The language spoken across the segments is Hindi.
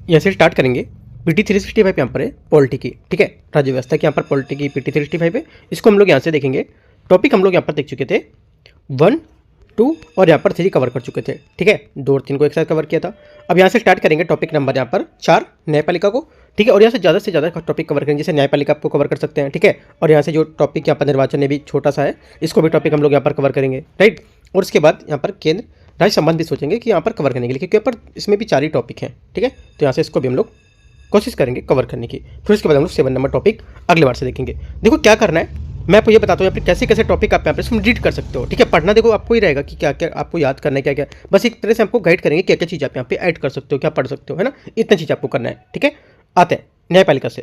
यहाँ से स्टार्ट करेंगे। PT 365 यहाँ पर है पॉलिटी की, ठीक है, राज्य व्यवस्था की यहाँ पर पॉलिटी की PT 365 है। इसको हम लोग यहाँ से देखेंगे। टॉपिक हम लोग यहाँ पर देख चुके थे 1, 2 और यहाँ पर 3 कवर कर चुके थे, ठीक है, 2 और 3 को एक साथ कवर किया था। अब यहाँ से स्टार्ट करेंगे टॉपिक नंबर यहाँ पर 4 न्यायपालिका को, ठीक है, और यहाँ से ज़्यादा टॉपिक कवर करेंगे, जैसे न्यायपालिका आपको कवर कर सकते हैं, ठीक है, और यहाँ से जो टॉपिक यहाँ पर निर्वाचन है भी छोटा सा है, इसको भी टॉपिक हम लोग यहाँ पर कवर करेंगे, राइट। और उसके बाद यहाँ पर केंद्र राज्य संबंध भी सोचेंगे कि यहाँ पर कवर करने के लिए, क्योंकि यहाँ पर इसमें भी 4 ही टॉपिक हैं, ठीक है, तो यहाँ से इसको भी हम लोग कोशिश करेंगे कवर करने की। फिर उसके बाद हम लोग 7 नंबर टॉपिक अगले बार से देखेंगे। देखो क्या करना है, मैं आपको ये बताता हूँ यहाँ पे कैसे कैसे टॉपिक आप यहाँ पे इसमें रीड कर सकते हो, ठीक है। पढ़ना देखो आपको ही रहेगा कि क्या क्या आपको याद करना है, क्या क्या, बस एक तरह से आपको गाइड करेंगे क्या क्या चीज़ आप यहाँ पे ऐड कर सकते हो, क्या पढ़ सकते हो, है ना, इतना चीज़ आपको करना है, ठीक है। आते हैं न्यायपालिका से।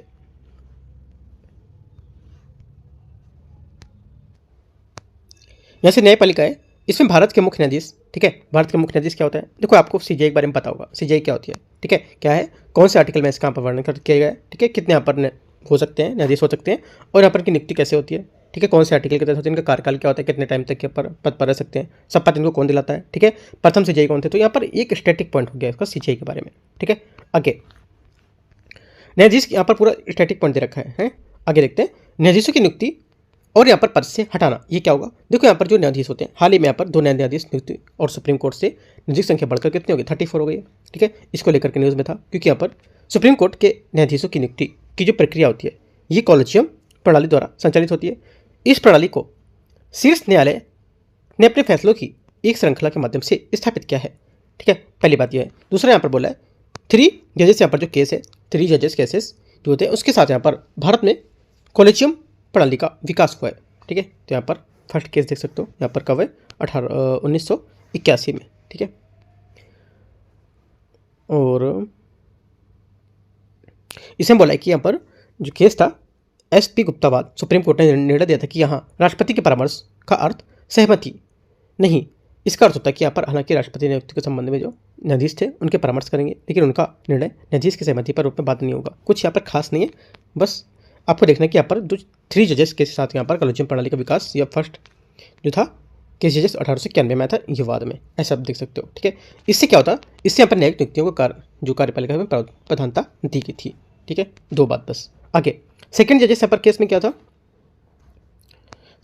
यहाँ से न्यायपालिका है, इसमें भारत के मुख्य न्यायाधीश, ठीक है, भारत के मुख्य न्यायाधीश क्या होता है, देखो आपको CJI के बारे में पता होगा, CJI क्या होती है, ठीक है, क्या है, कौन से आर्टिकल में इसका पर वर्णन किया गया है, ठीक है, कितने यहाँ पर हो सकते हैं न्यायाधीश हो सकते हैं, और यहाँ पर की नियुक्ति कैसे होती है, ठीक है, कौन से आर्टिकल के तहत होती है, इनका कार्यकाल क्या होता है, कितने टाइम तक के पद पर रह सकते हैं, शपथ इनको कौन दिलाता है, ठीक है, प्रथम CJI कौन थे, तो यहाँ पर एक स्टैटिक पॉइंट हो गया इसका CJI के बारे में, ठीक है। आगे न्यायाधीश यहाँ पर पूरा स्टैटिक पॉइंट दे रखा है। आगे देखते हैं न्यायाधीशों की नियुक्ति और यहाँ पर पद से हटाना, ये क्या होगा, देखो यहाँ पर जो न्यायाधीश होते हैं, हाल ही में यहाँ पर 2 न्यायाधीश नियुक्ति और सुप्रीम कोर्ट से न्यायाधीश संख्या बढ़कर कितनी हो गई, 34 हो गई है, ठीक है, इसको लेकर के न्यूज़ में था, क्योंकि यहाँ पर सुप्रीम कोर्ट के न्यायाधीशों की नियुक्ति की जो प्रक्रिया होती है ये कॉलेजियम प्रणाली द्वारा संचालित होती है। इस प्रणाली को शीर्ष न्यायालय ने अपने फैसलों की एक श्रृंखला के माध्यम से स्थापित किया है, ठीक है, पहली बात यह है। दूसरा यहाँ पर बोला है 3 जजेस, यहाँ पर जो केस है 3 जजेस केसेस जो होते हैं उसके साथ यहाँ पर भारत में कॉलेजियम प्रणाली का विकास हुआ है, ठीक है, तो यहाँ पर फर्स्ट केस देख सकते हो, यहाँ पर कब है 1981 में, ठीक है। और इसमें बोला है कि यहाँ पर जो केस था SP गुप्तावाद, सुप्रीम कोर्ट ने निर्णय दिया था कि यहाँ राष्ट्रपति के परामर्श का अर्थ सहमति नहीं, इसका अर्थ होता है कि यहाँ पर हालांकि राष्ट्रपति नियुक्ति के संबंध में जो न्यायाधीश थे उनके परामर्श करेंगे, लेकिन उनका निर्णय न्यायाधीश की सहमति पर रूप में बात नहीं होगा। कुछ यहाँ पर खास नहीं है, बस आपको देखना है कि यहाँ पर जो 3 जजेस के साथ यहाँ पर कॉलेजियम प्रणाली का विकास या फर्स्ट जो था केस जजेस 1891 में आया था, ये बाद में, ऐसा आप देख सकते हो, ठीक है। इससे क्या होता, इससे यहाँ पर न्यायिक नियुक्तियों को जो कार्यपालिका में प्रधानता दी गई थी, ठीक है, 2 बात बस। आगे सेकंड जजेस यहाँ पर केस में क्या था,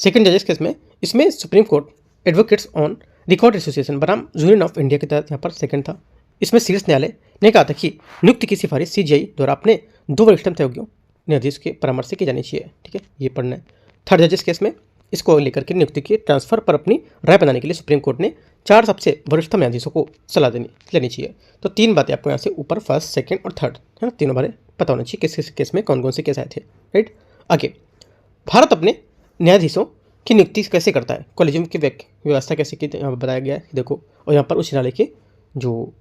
सेकंड जजेस केस में इसमें supreme court advocates on record association बनाम यूनियन ऑफ इंडिया के तहत यहाँ पर सेकंड था। इसमें शीर्ष न्यायालय ने कहा था कि नियुक्ति की सिफारिश CJI द्वारा अपने 2 वरिष्ठतम सहयोगियों न्यायाधीश के परामर्श से की जानी चाहिए, ठीक है, ये पढ़ना है। थर्ड जजेस केस में इसको लेकर के नियुक्ति के ट्रांसफर पर अपनी राय बनाने के लिए सुप्रीम कोर्ट ने 4 सबसे वरिष्ठतम न्यायाधीशों को सलाह लेनी चाहिए। तो 3 बातें आपको यहाँ से ऊपर फर्स्ट, सेकंड और थर्ड, है ना, तीनों बारे पता होना चाहिए किस किस केस में कौन कौन से केस आए थे, राइट। आगे भारत अपने न्यायाधीशों की नियुक्ति कैसे करता है, कॉलेजियम की व्यवस्था कैसे की, यहाँ पर बताया गया है, देखो, और यहाँ पर उच्च न्यायालय की जो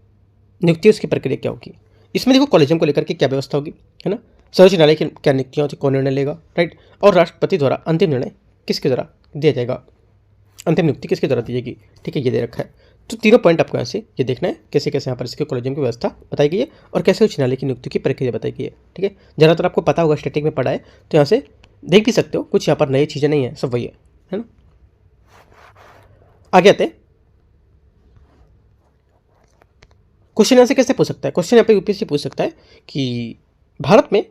नियुक्ति उसकी प्रक्रिया क्या होगी, इसमें देखो कॉलेजियम को लेकर के क्या व्यवस्था होगी, है ना, सर्वोच्च न्यायालय की क्या नियुक्तियाँ होती, कौन निर्णय लेगा, राइट, और राष्ट्रपति द्वारा अंतिम निर्णय किसके द्वारा दिया जाएगा, अंतिम नियुक्ति किसके द्वारा दी जाएगी, ठीक है, ये दे रखा है। तो तीनों पॉइंट आपको यहाँ से ये देखना है कैसे कैसे यहाँ पर इसके कॉलेजियम की व्यवस्था बताई गई है और कैसे उच्च न्यायालय की नियुक्ति की प्रक्रिया बताई गई है, ठीक है। ज़्यादातर आपको पता होगा, स्टैटिक में पढ़ा है, तो यहाँ से देख भी सकते हो, कुछ यहाँ पर नई चीज़ें नहीं है, सब वही है ना। आगे आते हैं क्वेश्चन यहाँ से कैसे पूछ सकता है, क्वेश्चन यहाँ पे UPSC पूछ सकता है कि भारत में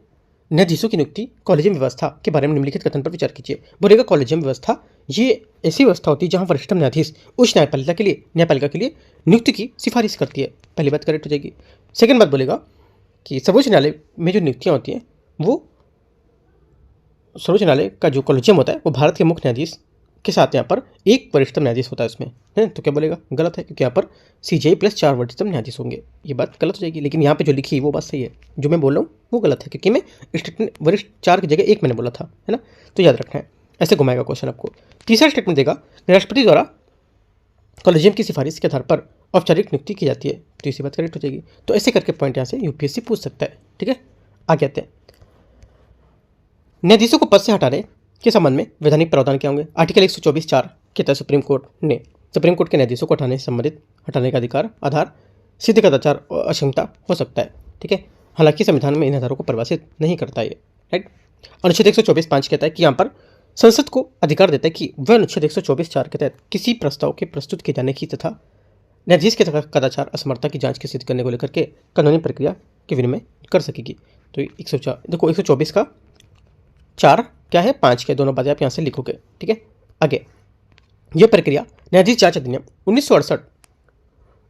न्यायाधीशों की नियुक्ति कॉलेजियम व्यवस्था के बारे में निम्नलिखित कथन पर विचार कीजिए। बोलेगा कॉलेजियम व्यवस्था ये ऐसी व्यवस्था होती है जहां वरिष्ठतम न्यायाधीश उच्च न्यायपालिका के लिए नियुक्ति की सिफारिश करती है, पहली बात करेक्ट हो जाएगी। सेकंड बात बोलेगा कि सर्वोच्च न्यायालय में जो नियुक्तियाँ होती हैं वो सर्वोच्च न्यायालय का जो कॉलेजियम होता है वो भारत के मुख्य न्यायाधीश के साथ यहाँ पर एक वरिष्ठतम न्यायाधीश होता है उसमें, है, तो क्या बोलेगा गलत है, क्योंकि यहाँ पर CJI प्लस 4 वरिष्ठतम न्यायाधीश होंगे, ये बात गलत हो जाएगी। लेकिन यहाँ पे जो लिखी है वो बात सही है, जो मैं बोल रहा हूँ वो गलत है, क्योंकि मैं स्टेटमेंट वरिष्ठ 4 की जगह 1 मैंने बोला था, है ना, तो याद रखना है, ऐसे घुमाएगा क्वेश्चन आपको। तीसरा स्टेटमेंट देगा राष्ट्रपति द्वारा कॉलेजियम की सिफारिश के आधार पर औपचारिक नियुक्ति की जाती है, तो इसी बात करेक्ट हो जाएगी। तो ऐसे करके पॉइंट यहाँ से UPSC पूछ सकता है, ठीक है। आगे आते हैं न्यायाधीशों को पद से हटाने के संबंध में वैधानिक प्रावधान क्या होंगे। आर्टिकल 124(4) के तहत सुप्रीम कोर्ट के न्यायाधीशों को हटाने का अधिकार आधार सिद्ध कदाचार और अक्षमता हो सकता है, ठीक है। हालांकि संविधान में इन आधारों को परिभाषित नहीं करता है, राइट। अनुच्छेद 124(5) कहता है कि यहाँ पर संसद को अधिकार देता है कि वह अनुच्छेद 124(4) के तहत किसी प्रस्ताव के प्रस्तुत किए जाने की तथा न्यायाधीश के कदाचार असमर्थता की जांच की सिद्ध करने को लेकर के कानूनी प्रक्रिया के विनिमय कर सकेगी। तो 104 देखो 124 का 4 क्या है 5 के दोनों बातें आप यहाँ से लिखोगे। ठीक है, आगे यह प्रक्रिया न्यायाधीश जांच अधिनियम 1968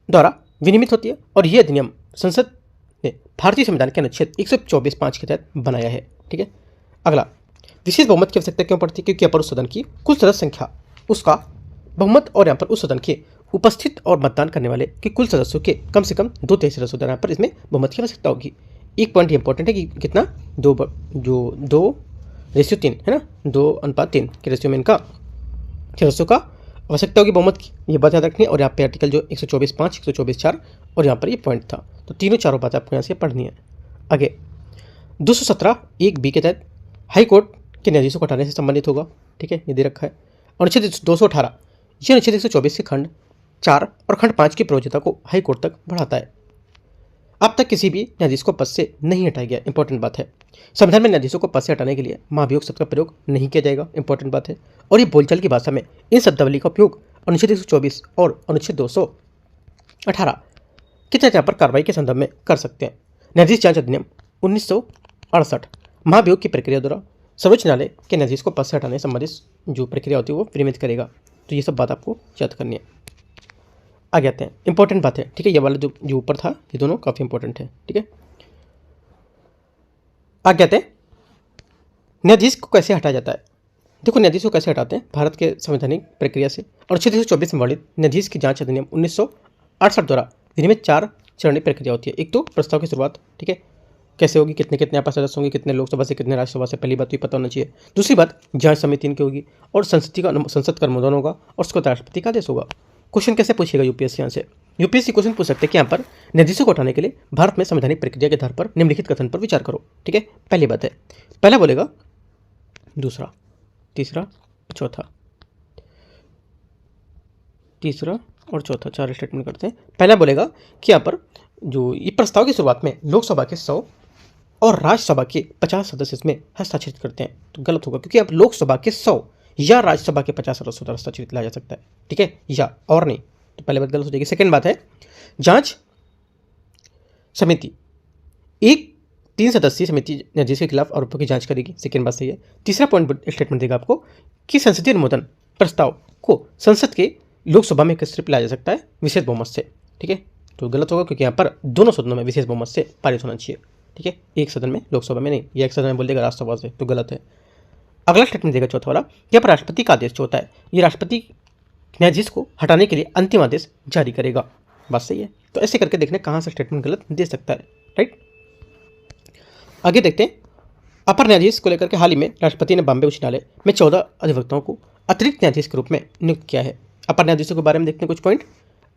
द्वारा विनियमित होती है और यह अधिनियम संसद ने भारतीय संविधान के अनुच्छेद 124(5) के तहत बनाया है। ठीक है, अगला विशेष बहुमत की आवश्यकता क्यों पड़ती है? क्योंकि यहाँ पर उस सदन की कुल सदस्य संख्या, उसका बहुमत और यहाँ पर उस सदन के उपस्थित और मतदान करने वाले के कुल सदस्यों के कम से कम 2/3 सदस्यों द्वारा यहाँ पर इसमें बहुमत की आवश्यकता होगी। एक पॉइंट इंपॉर्टेंट है कि कितना 2:3 है ना, 2:3 के रेशियो में इनका सदस्यों का आवश्यकता होगी बहुमत की, ये बात याद रखनी है। और यहाँ पे आर्टिकल जो 124(5), 124(4) और यहाँ पर ये पॉइंट था, तो तीनों चारों बातें आपको यहाँ से पढ़नी है। आगे 217(1)(b) के तहत हाई कोर्ट के न्यायाधीशों को हटाने से संबंधित होगा। ठीक है, ये दे रखा है। अनुच्छेद 218 यह अनुच्छेद 124 के खंड 4 और खंड 5 की प्रयोज्यता को हाई कोर्ट तक बढ़ाता है। अब तक किसी भी न्यायाधीश को पद से नहीं हटाया गया, इंपॉर्टेंट बात है। संविधान में न्यायाधीशों को पद से हटाने के लिए महाभियोग शब्द का प्रयोग नहीं किया जाएगा, इंपॉर्टेंट बात है। और ये बोलचाल की भाषा में इन शब्दावली का उपयोग अनुच्छेद 124 और अनुच्छेद 218 के तहत यहाँ पर कार्रवाई के संदर्भ में कर सकते हैं। न्यायाधीश जांच अधिनियम 1968 महाभियोग की प्रक्रिया द्वारा सर्वोच्च न्यायालय के न्यायाधीश को पद से हटाने संबंधित जो प्रक्रिया होती है वो विनियमित करेगा। तो ये सब बात आपको याद करनी है। आगे आते हैं, इंपॉर्टेंट बात है। ठीक है, ये वाला जो ऊपर था ये दोनों काफ़ी इंपॉर्टेंट है। ठीक है, आगे आते हैं, न्यायाधीश को कैसे हटाया जाता है। देखो न्यायाधीश को कैसे हटाते हैं भारत के संवैधानिक प्रक्रिया से। अनुच्छेद 124 में वर्णित न्यायाधीश की जांच अधिनियम 1968 द्वारा विनियमित 4 चरणीय प्रक्रिया होती है। एक तो प्रस्ताव की शुरुआत, ठीक है, कैसे होगी, कितने कितने यहाँ पर सदस्य होंगे, कितने लोकसभा से कितने राज्यसभा से, पहली बात तो ये पता होना चाहिए। दूसरी बात जांच समिति इनकी होगी और संसद का अनुमोदन होगा और उसको राष्ट्रपति का आदेश होगा। क्वेश्चन कैसे पूछेगा यूपीएससी? यहाँ से यूपीएससी क्वेश्चन पूछ सकते हैं कि यहाँ पर न्यायाधीशों को हटाने के लिए भारत में संवैधानिक प्रक्रिया के आधार पर निम्नलिखित कथन पर विचार करो। ठीक है, पहली बात है, पहला बोलेगा, दूसरा, तीसरा, चौथा, तीसरा और चौथा, 4 स्टेटमेंट करते हैं। पहला बोलेगा कि यहाँ पर जो ये प्रस्ताव की शुरुआत में लोकसभा के 100 और राज्यसभा के 50 सदस्य इसमें हस्ताक्षरित करते हैं, तो गलत होगा क्योंकि अब लोकसभा के 100 या राज्यसभा के 50 सदस्यों द्वारा हस्ताक्षरित लाया जा सकता है। ठीक है, या और नहीं, तो पहले बात गलत हो जाएगी। सेकेंड बात है, जांच समिति 3 सदस्यीय समिति न्यायाधीश के खिलाफ आरोपों की जांच करेगी। सेकेंड बात सही है। तीसरा पॉइंट स्टेटमेंट देगा आपको कि संसदीय अनुमोदन प्रस्ताव को संसद के लोकसभा में एकत्रित लाया जा सकता है विशेष बहुमत से। ठीक है, तो गलत होगा क्योंकि यहाँ पर दोनों सदनों में विशेष बहुमत से पारित होना चाहिए। ठीक है, एक सदन में लोकसभा में नहीं, या एक सदन में बोल देगा राज्यसभा से, तो गलत है। अगला स्टेटमेंट देगा चौथा वाला, यहाँ पर राष्ट्रपति का आदेश जो होता है, ये राष्ट्रपति न्यायाधीश को हटाने के लिए अंतिम आदेश जारी करेगा। बात सही है। तो ऐसे करके देखने कहाँ से स्टेटमेंट गलत दे सकता है। राइट, आगे देखते हैं, अपर न्यायाधीश को लेकर के हाल ही में राष्ट्रपति ने बॉम्बे उच्च न्यायालय में 14 अधिवक्ताओं को अतिरिक्त न्यायाधीश के रूप में नियुक्त किया है। अपर न्यायाधीशों के बारे में देखते हैं कुछ पॉइंट।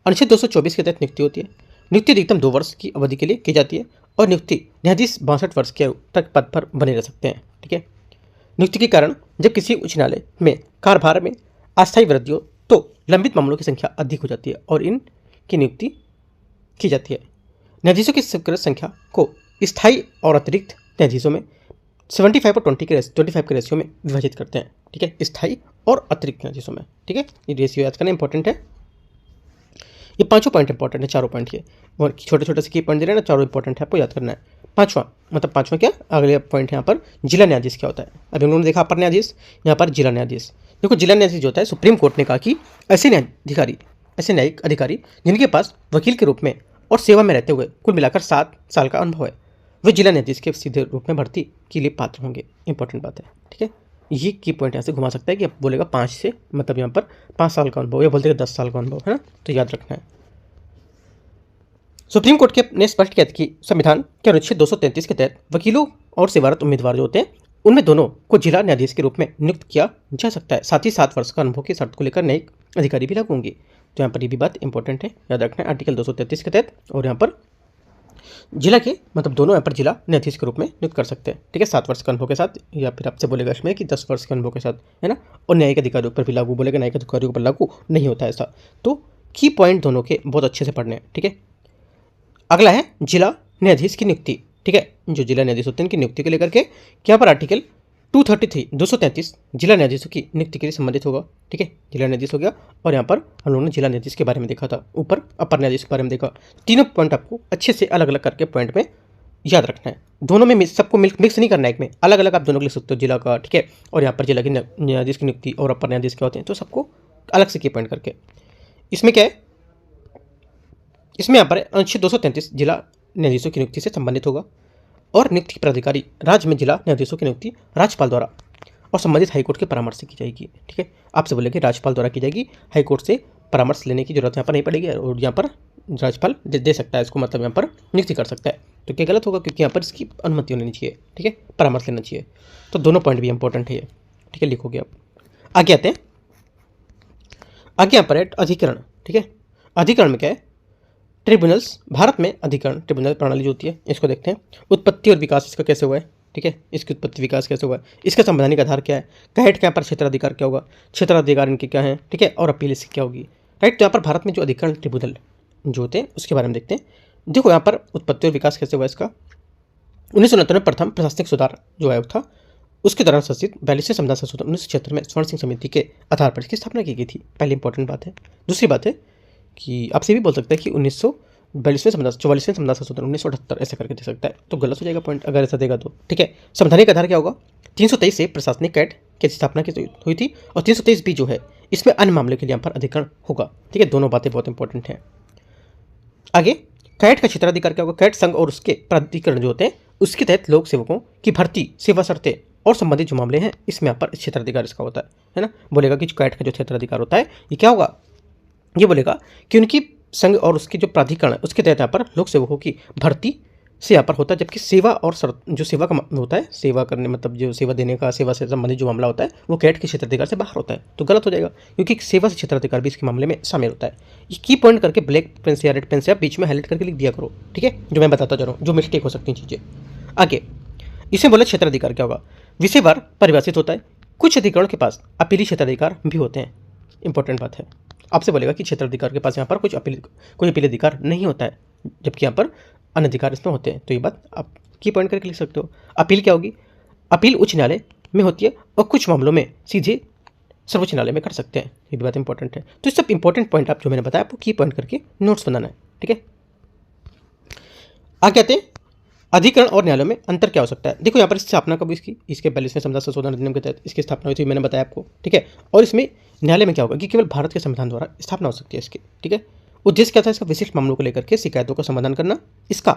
अनुच्छेद 224 के तहत नियुक्ति होती है। नियुक्ति अधिकतम 2 वर्ष की अवधि के लिए की जाती है और नियुक्ति न्यायाधीश 62 वर्ष के तक पद पर बने रह सकते हैं। ठीक है, नियुक्ति के कारण जब किसी उच्च न्यायालय में कार्यभार में अस्थायी वृद्धि हो तो लंबित मामलों की संख्या अधिक हो जाती है और इनकी नियुक्ति की जाती है। न्यायाधीशों की संख्या को स्थायी और अतिरिक्त न्यायाधीशों में 75 और 25 के रेशियो में विभाजित करते हैं। ठीक है, स्थायी और अतिरिक्त न्यायाधीशों में। ठीक है, ये रेशियो याद करना इंपॉर्टेंट है। ये 5 पॉइंट इंपॉर्टेंट है, 4 पॉइंट ये छोटे छोटे से की पॉइंट दे रहे हैं ना, 4 इंपॉर्टेंट है, आपको याद करना है। पाँचवां क्या अगले पॉइंट है यहाँ पर, जिला न्यायाधीश क्या होता है। अभी हम लोगों ने देखा अपर न्यायाधीश, यहाँ पर जिला न्यायाधीश। देखो जिला न्यायाधीश जो होता है, सुप्रीम कोर्ट ने कहा कि ऐसे न्यायिक अधिकारी जिनके पास वकील के रूप में और सेवा में रहते हुए कुल मिलाकर 7 साल का अनुभव है, वे जिला न्यायाधीश के सीधे रूप में भर्ती के लिए पात्र होंगे। इंपॉर्टेंट बात है। ठीक है, ये की पॉइंट यहाँ से घुमा सकता है कि बोलेगा 5 से, मतलब यहाँ पर 5 साल का अनुभव, या बोलते 10 साल का अनुभव है ना, तो याद रखना है। सुप्रीम कोर्ट ने स्पष्ट किया कि संविधान के अनुच्छेद 233 के तहत वकीलों और सेवारत उम्मीदवार जो होते हैं उनमें दोनों को जिला न्यायाधीश के रूप में नियुक्त किया जा सकता है। साथ ही 7 वर्ष का अनुभव की शर्त को लेकर न्यायिक अधिकारी भी लागू होंगी। तो यहाँ पर ये भी बात इंपॉर्टेंट है, याद रखना है, आर्टिकल 233 के तहत। और यहाँ पर जिला के मतलब दोनों यहाँ पर जिला न्यायाधीश के रूप में नियुक्त कर सकते हैं। ठीक है, 7 वर्ष के अनुभव के साथ, या फिर आपसे बोलेगा इसमें कि 10 वर्ष के अनुभव के साथ, है ना। और न्यायिक अधिकारियों पर भी लागू बोलेगा, न्यायिक अधिकारियों पर लागू नहीं होता ऐसा। तो की पॉइंट दोनों के बहुत अच्छे से पढ़ने हैं। ठीक है, अगला है जिला न्यायाधीश की नियुक्ति। ठीक है, जो जिला न्यायाधीश होते हैं इनकी नियुक्ति को लेकर के यहाँ पर आर्टिकल 233 जिला न्यायाधीशों की नियुक्ति के लिए संबंधित होगा। ठीक है, जिला न्यायाधीश हो गया। और यहाँ पर हम लोगों ने जिला न्यायाधीश के बारे में देखा था, ऊपर अपर न्यायाधीश के बारे में देखा। तीनों पॉइंट आपको अच्छे से अलग अलग करके पॉइंट में याद रखना है। दोनों में सबको मिक्स नहीं करना है, एक में अलग अलग आप दोनों को लिख सकते हो जिला का, ठीक है। और यहाँ पर जिला के न्यायाधीश की नियुक्ति और अपर न्यायाधीश क्या होते हैं, तो सबको अलग से की पॉइंट करके। इसमें क्या है, इसमें यहाँ पर अनुच्छेद 233 जिला न्यायाधीशों की नियुक्ति से संबंधित होगा। और नियुक्ति प्राधिकारी राज्य में जिला न्यायाधीशों की नियुक्ति राज्यपाल द्वारा और संबंधित हाईकोर्ट के परामर्श से की जाएगी, ठीक है। आपसे बोलेंगे राज्यपाल द्वारा की जाएगी, हाईकोर्ट से परामर्श लेने की जरूरत यहाँ पर नहीं पड़ेगी, और यहाँ पर राज्यपाल दे सकता है इसको, मतलब यहाँ पर नियुक्ति कर सकता है। तो क्या गलत होगा, क्योंकि यहाँ पर इसकी अनुमति होनी चाहिए, ठीक है, परामर्श लेना चाहिए। तो दोनों पॉइंट भी इंपॉर्टेंट है ये, ठीक है, लिखोगे आप। आगे आते हैं, आगे यहाँ पर है अधिकरण, ठीक है। अधिकरण में क्या है, ट्रिब्यूनल्स, भारत में अधिकरण ट्रिब्यूनल प्रणाली जो होती है इसको देखते हैं। उत्पत्ति और विकास इसका कैसे हुआ है, ठीक है, इसकी उत्पत्ति विकास कैसे हुआ है, इसका संवैधानिक आधार क्या है, कैट के यहाँ पर क्षेत्राधिकार क्या होगा, क्षेत्राधिकार इनके क्या है, ठीक है, और अपील इसकी क्या होगी, राइट। तो यहाँ पर भारत में जो अधिकरण ट्रिब्यूनल जो होते हैं उसके बारे में देखते हैं। देखो यहाँ पर उत्पत्ति और विकास कैसे हुआ इसका, 1969 में प्रथम प्रशासनिक सुधार जो आयोग था उसके दौरान शासित 42वें संविधान संशोधन 1976 में स्वर्ण सिंह समिति के आधार पर इसकी स्थापना की गई थी। पहली इंपॉर्टेंट बात है। दूसरी बात है कि आपसे भी बोल सकते हैं कि 1942वें संविधान 44वें संविधान संशोधन 1978 ऐसे करके दे सकता है, तो गलत हो जाएगा पॉइंट अगर ऐसा देगा तो, ठीक है। संवैधानिक आधार क्या होगा, 323 से प्रशासनिक कैट की स्थापना की हुई थी, और 323 भी जो है इसमें अन्य मामले के लिए यहाँ पर अधिकरण होगा, ठीक है। दोनों बातें बहुत इंपॉर्टेंट हैं। आगे कैट का क्षेत्राधिकार क्या होगा, कैट संघ और उसके प्राधिकरण जो होते हैं उसके तहत लोक सेवकों की भर्ती, सेवा शर्तें और संबंधित जो मामले हैं इसमें यहाँ पर क्षेत्राधिकार इसका होता है ना। बोलेगा कि कैट का जो क्षेत्राधिकार होता है ये क्या होगा, ये बोलेगा कि उनकी संघ और उसके जो प्राधिकरण है उसके तहत यहाँ पर लोक सेवकों की भर्ती से यहाँ पर होता है, जबकि सेवा और जो सेवा का होता है, सेवा करने मतलब जो सेवा देने का, सेवा से संबंधित जो मामला होता है वो कैट के क्षेत्राधिकार से बाहर होता है, तो गलत हो जाएगा, क्योंकि सेवा से क्षेत्राधिकार भी इसके मामले में शामिल होता है। ये की पॉइंट करके ब्लैक पेन से या रेड पेन से आप बीच में हाईलाइट करके लिख दिया करो, ठीक है, जो मैं बताता जा रहा हूँ, जो मिस्टेक हो सकती हैं चीज़ें। आगे इसमें बोला क्षेत्राधिकार क्या होगा, विषयवार परिभाषित होता है। कुछ अधिकरणों के पास अपीली क्षेत्राधिकार भी होते हैं, इंपॉर्टेंट बात है। आपसे बोलेगा कि क्षेत्राधिकार के पास यहाँ पर कोई अपील अधिकार नहीं होता है, जबकि यहाँ पर अन्य अधिकार इसमें होते हैं, तो ये बात आप की पॉइंट करके लिख सकते हो। अपील क्या होगी, अपील उच्च न्यायालय में होती है और कुछ मामलों में सीधे सर्वोच्च न्यायालय में कर सकते हैं, ये भी बात इंपॉर्टेंट है। तो सब इंपॉर्टेंट पॉइंट आप जो मैंने बताया आपको की पॉइंट करके नोट्स बनाना है, ठीक है। आगे आते हैं अधिकरण और न्यायालयों में अंतर क्या हो सकता है। देखो यहाँ पर स्थापना कब इसके 42वें संविधान संशोधन अधिनियम के तहत इसकी स्थापना हुई थी, मैंने बताया आपको, ठीक है। और इसमें न्यायालय में क्या होगा कि केवल भारत के संविधान द्वारा स्थापना हो सकती है इसकी, ठीक है। उद्देश्य क्या था इसका, विशिष्ट मामलों को लेकर के शिकायतों का समाधान करना, इसका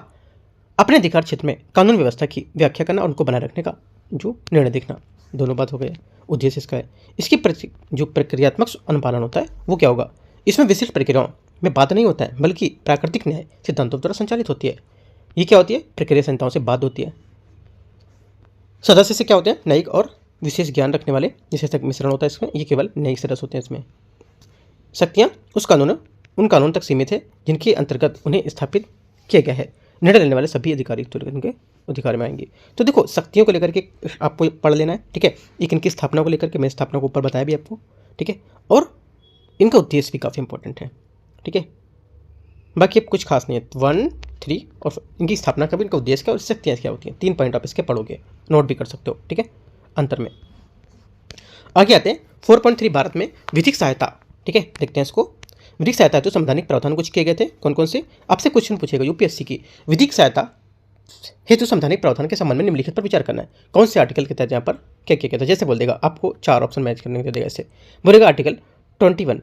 अपने अधिकार क्षेत्र में कानून व्यवस्था की व्याख्या करना और उनको बनाए रखने का जो निर्णय देखना, दोनों बात हो गए। उद्देश्य इसका है, इसकी जो प्रक्रियात्मक अनुपालन होता है वो क्या होगा, इसमें विशिष्ट प्रक्रियाओं में बात नहीं होता है बल्कि प्राकृतिक न्याय सिद्धांतों द्वारा संचालित होती है। ये क्या होती है, प्रक्रिया संहिताओं से बात होती है। सदस्य से क्या होते हैं, न्यायिक और विशेष ज्ञान रखने वाले विशेषज्ञ मिश्रण होता है इसमें, ये केवल न्यायिक सदस्य होते हैं इसमें। शक्तियाँ उन कानून तक सीमित है जिनके अंतर्गत उन्हें स्थापित किया गया है। निर्णय लेने वाले सभी अधिकारी उनके अधिकार में आएंगे। तो देखो शक्तियों को लेकर के आपको पढ़ लेना है, ठीक है। एक इनकी स्थापना को लेकर के मैं स्थापना को ऊपर बताया भी आपको, ठीक है। और इनका उद्देश्य भी काफ़ी इंपॉर्टेंट है, ठीक है। बाकी अब कुछ खास नहीं है, 1, 3 और इनकी स्थापना का भी, इनका उद्देश्य क्या और शक्तियाँ क्या होती हैं, 3 पॉइंट आप इसके पढ़ोगे, नोट भी कर सकते हो, ठीक है, अंतर में। आगे आते हैं 4.3 भारत में विधिक सहायता, ठीक है, देखते हैं इसको। विधिक सहायता तो संवैधानिक प्रावधान कुछ किए गए थे, कौन कौन से, आपसे क्वेश्चन पूछेगा यूपीएससी की। विधिक सहायता हेतु संवैधानिक प्रावधान के संबंध में निम्नलिखित पर विचार करना है। कौन से आर्टिकल के तहत यहाँ पर क्या किया गया था, जैसे बोल देगा आपको 4 ऑप्शन मैच करने के देगा, ऐसे बोलेगा आर्टिकल 21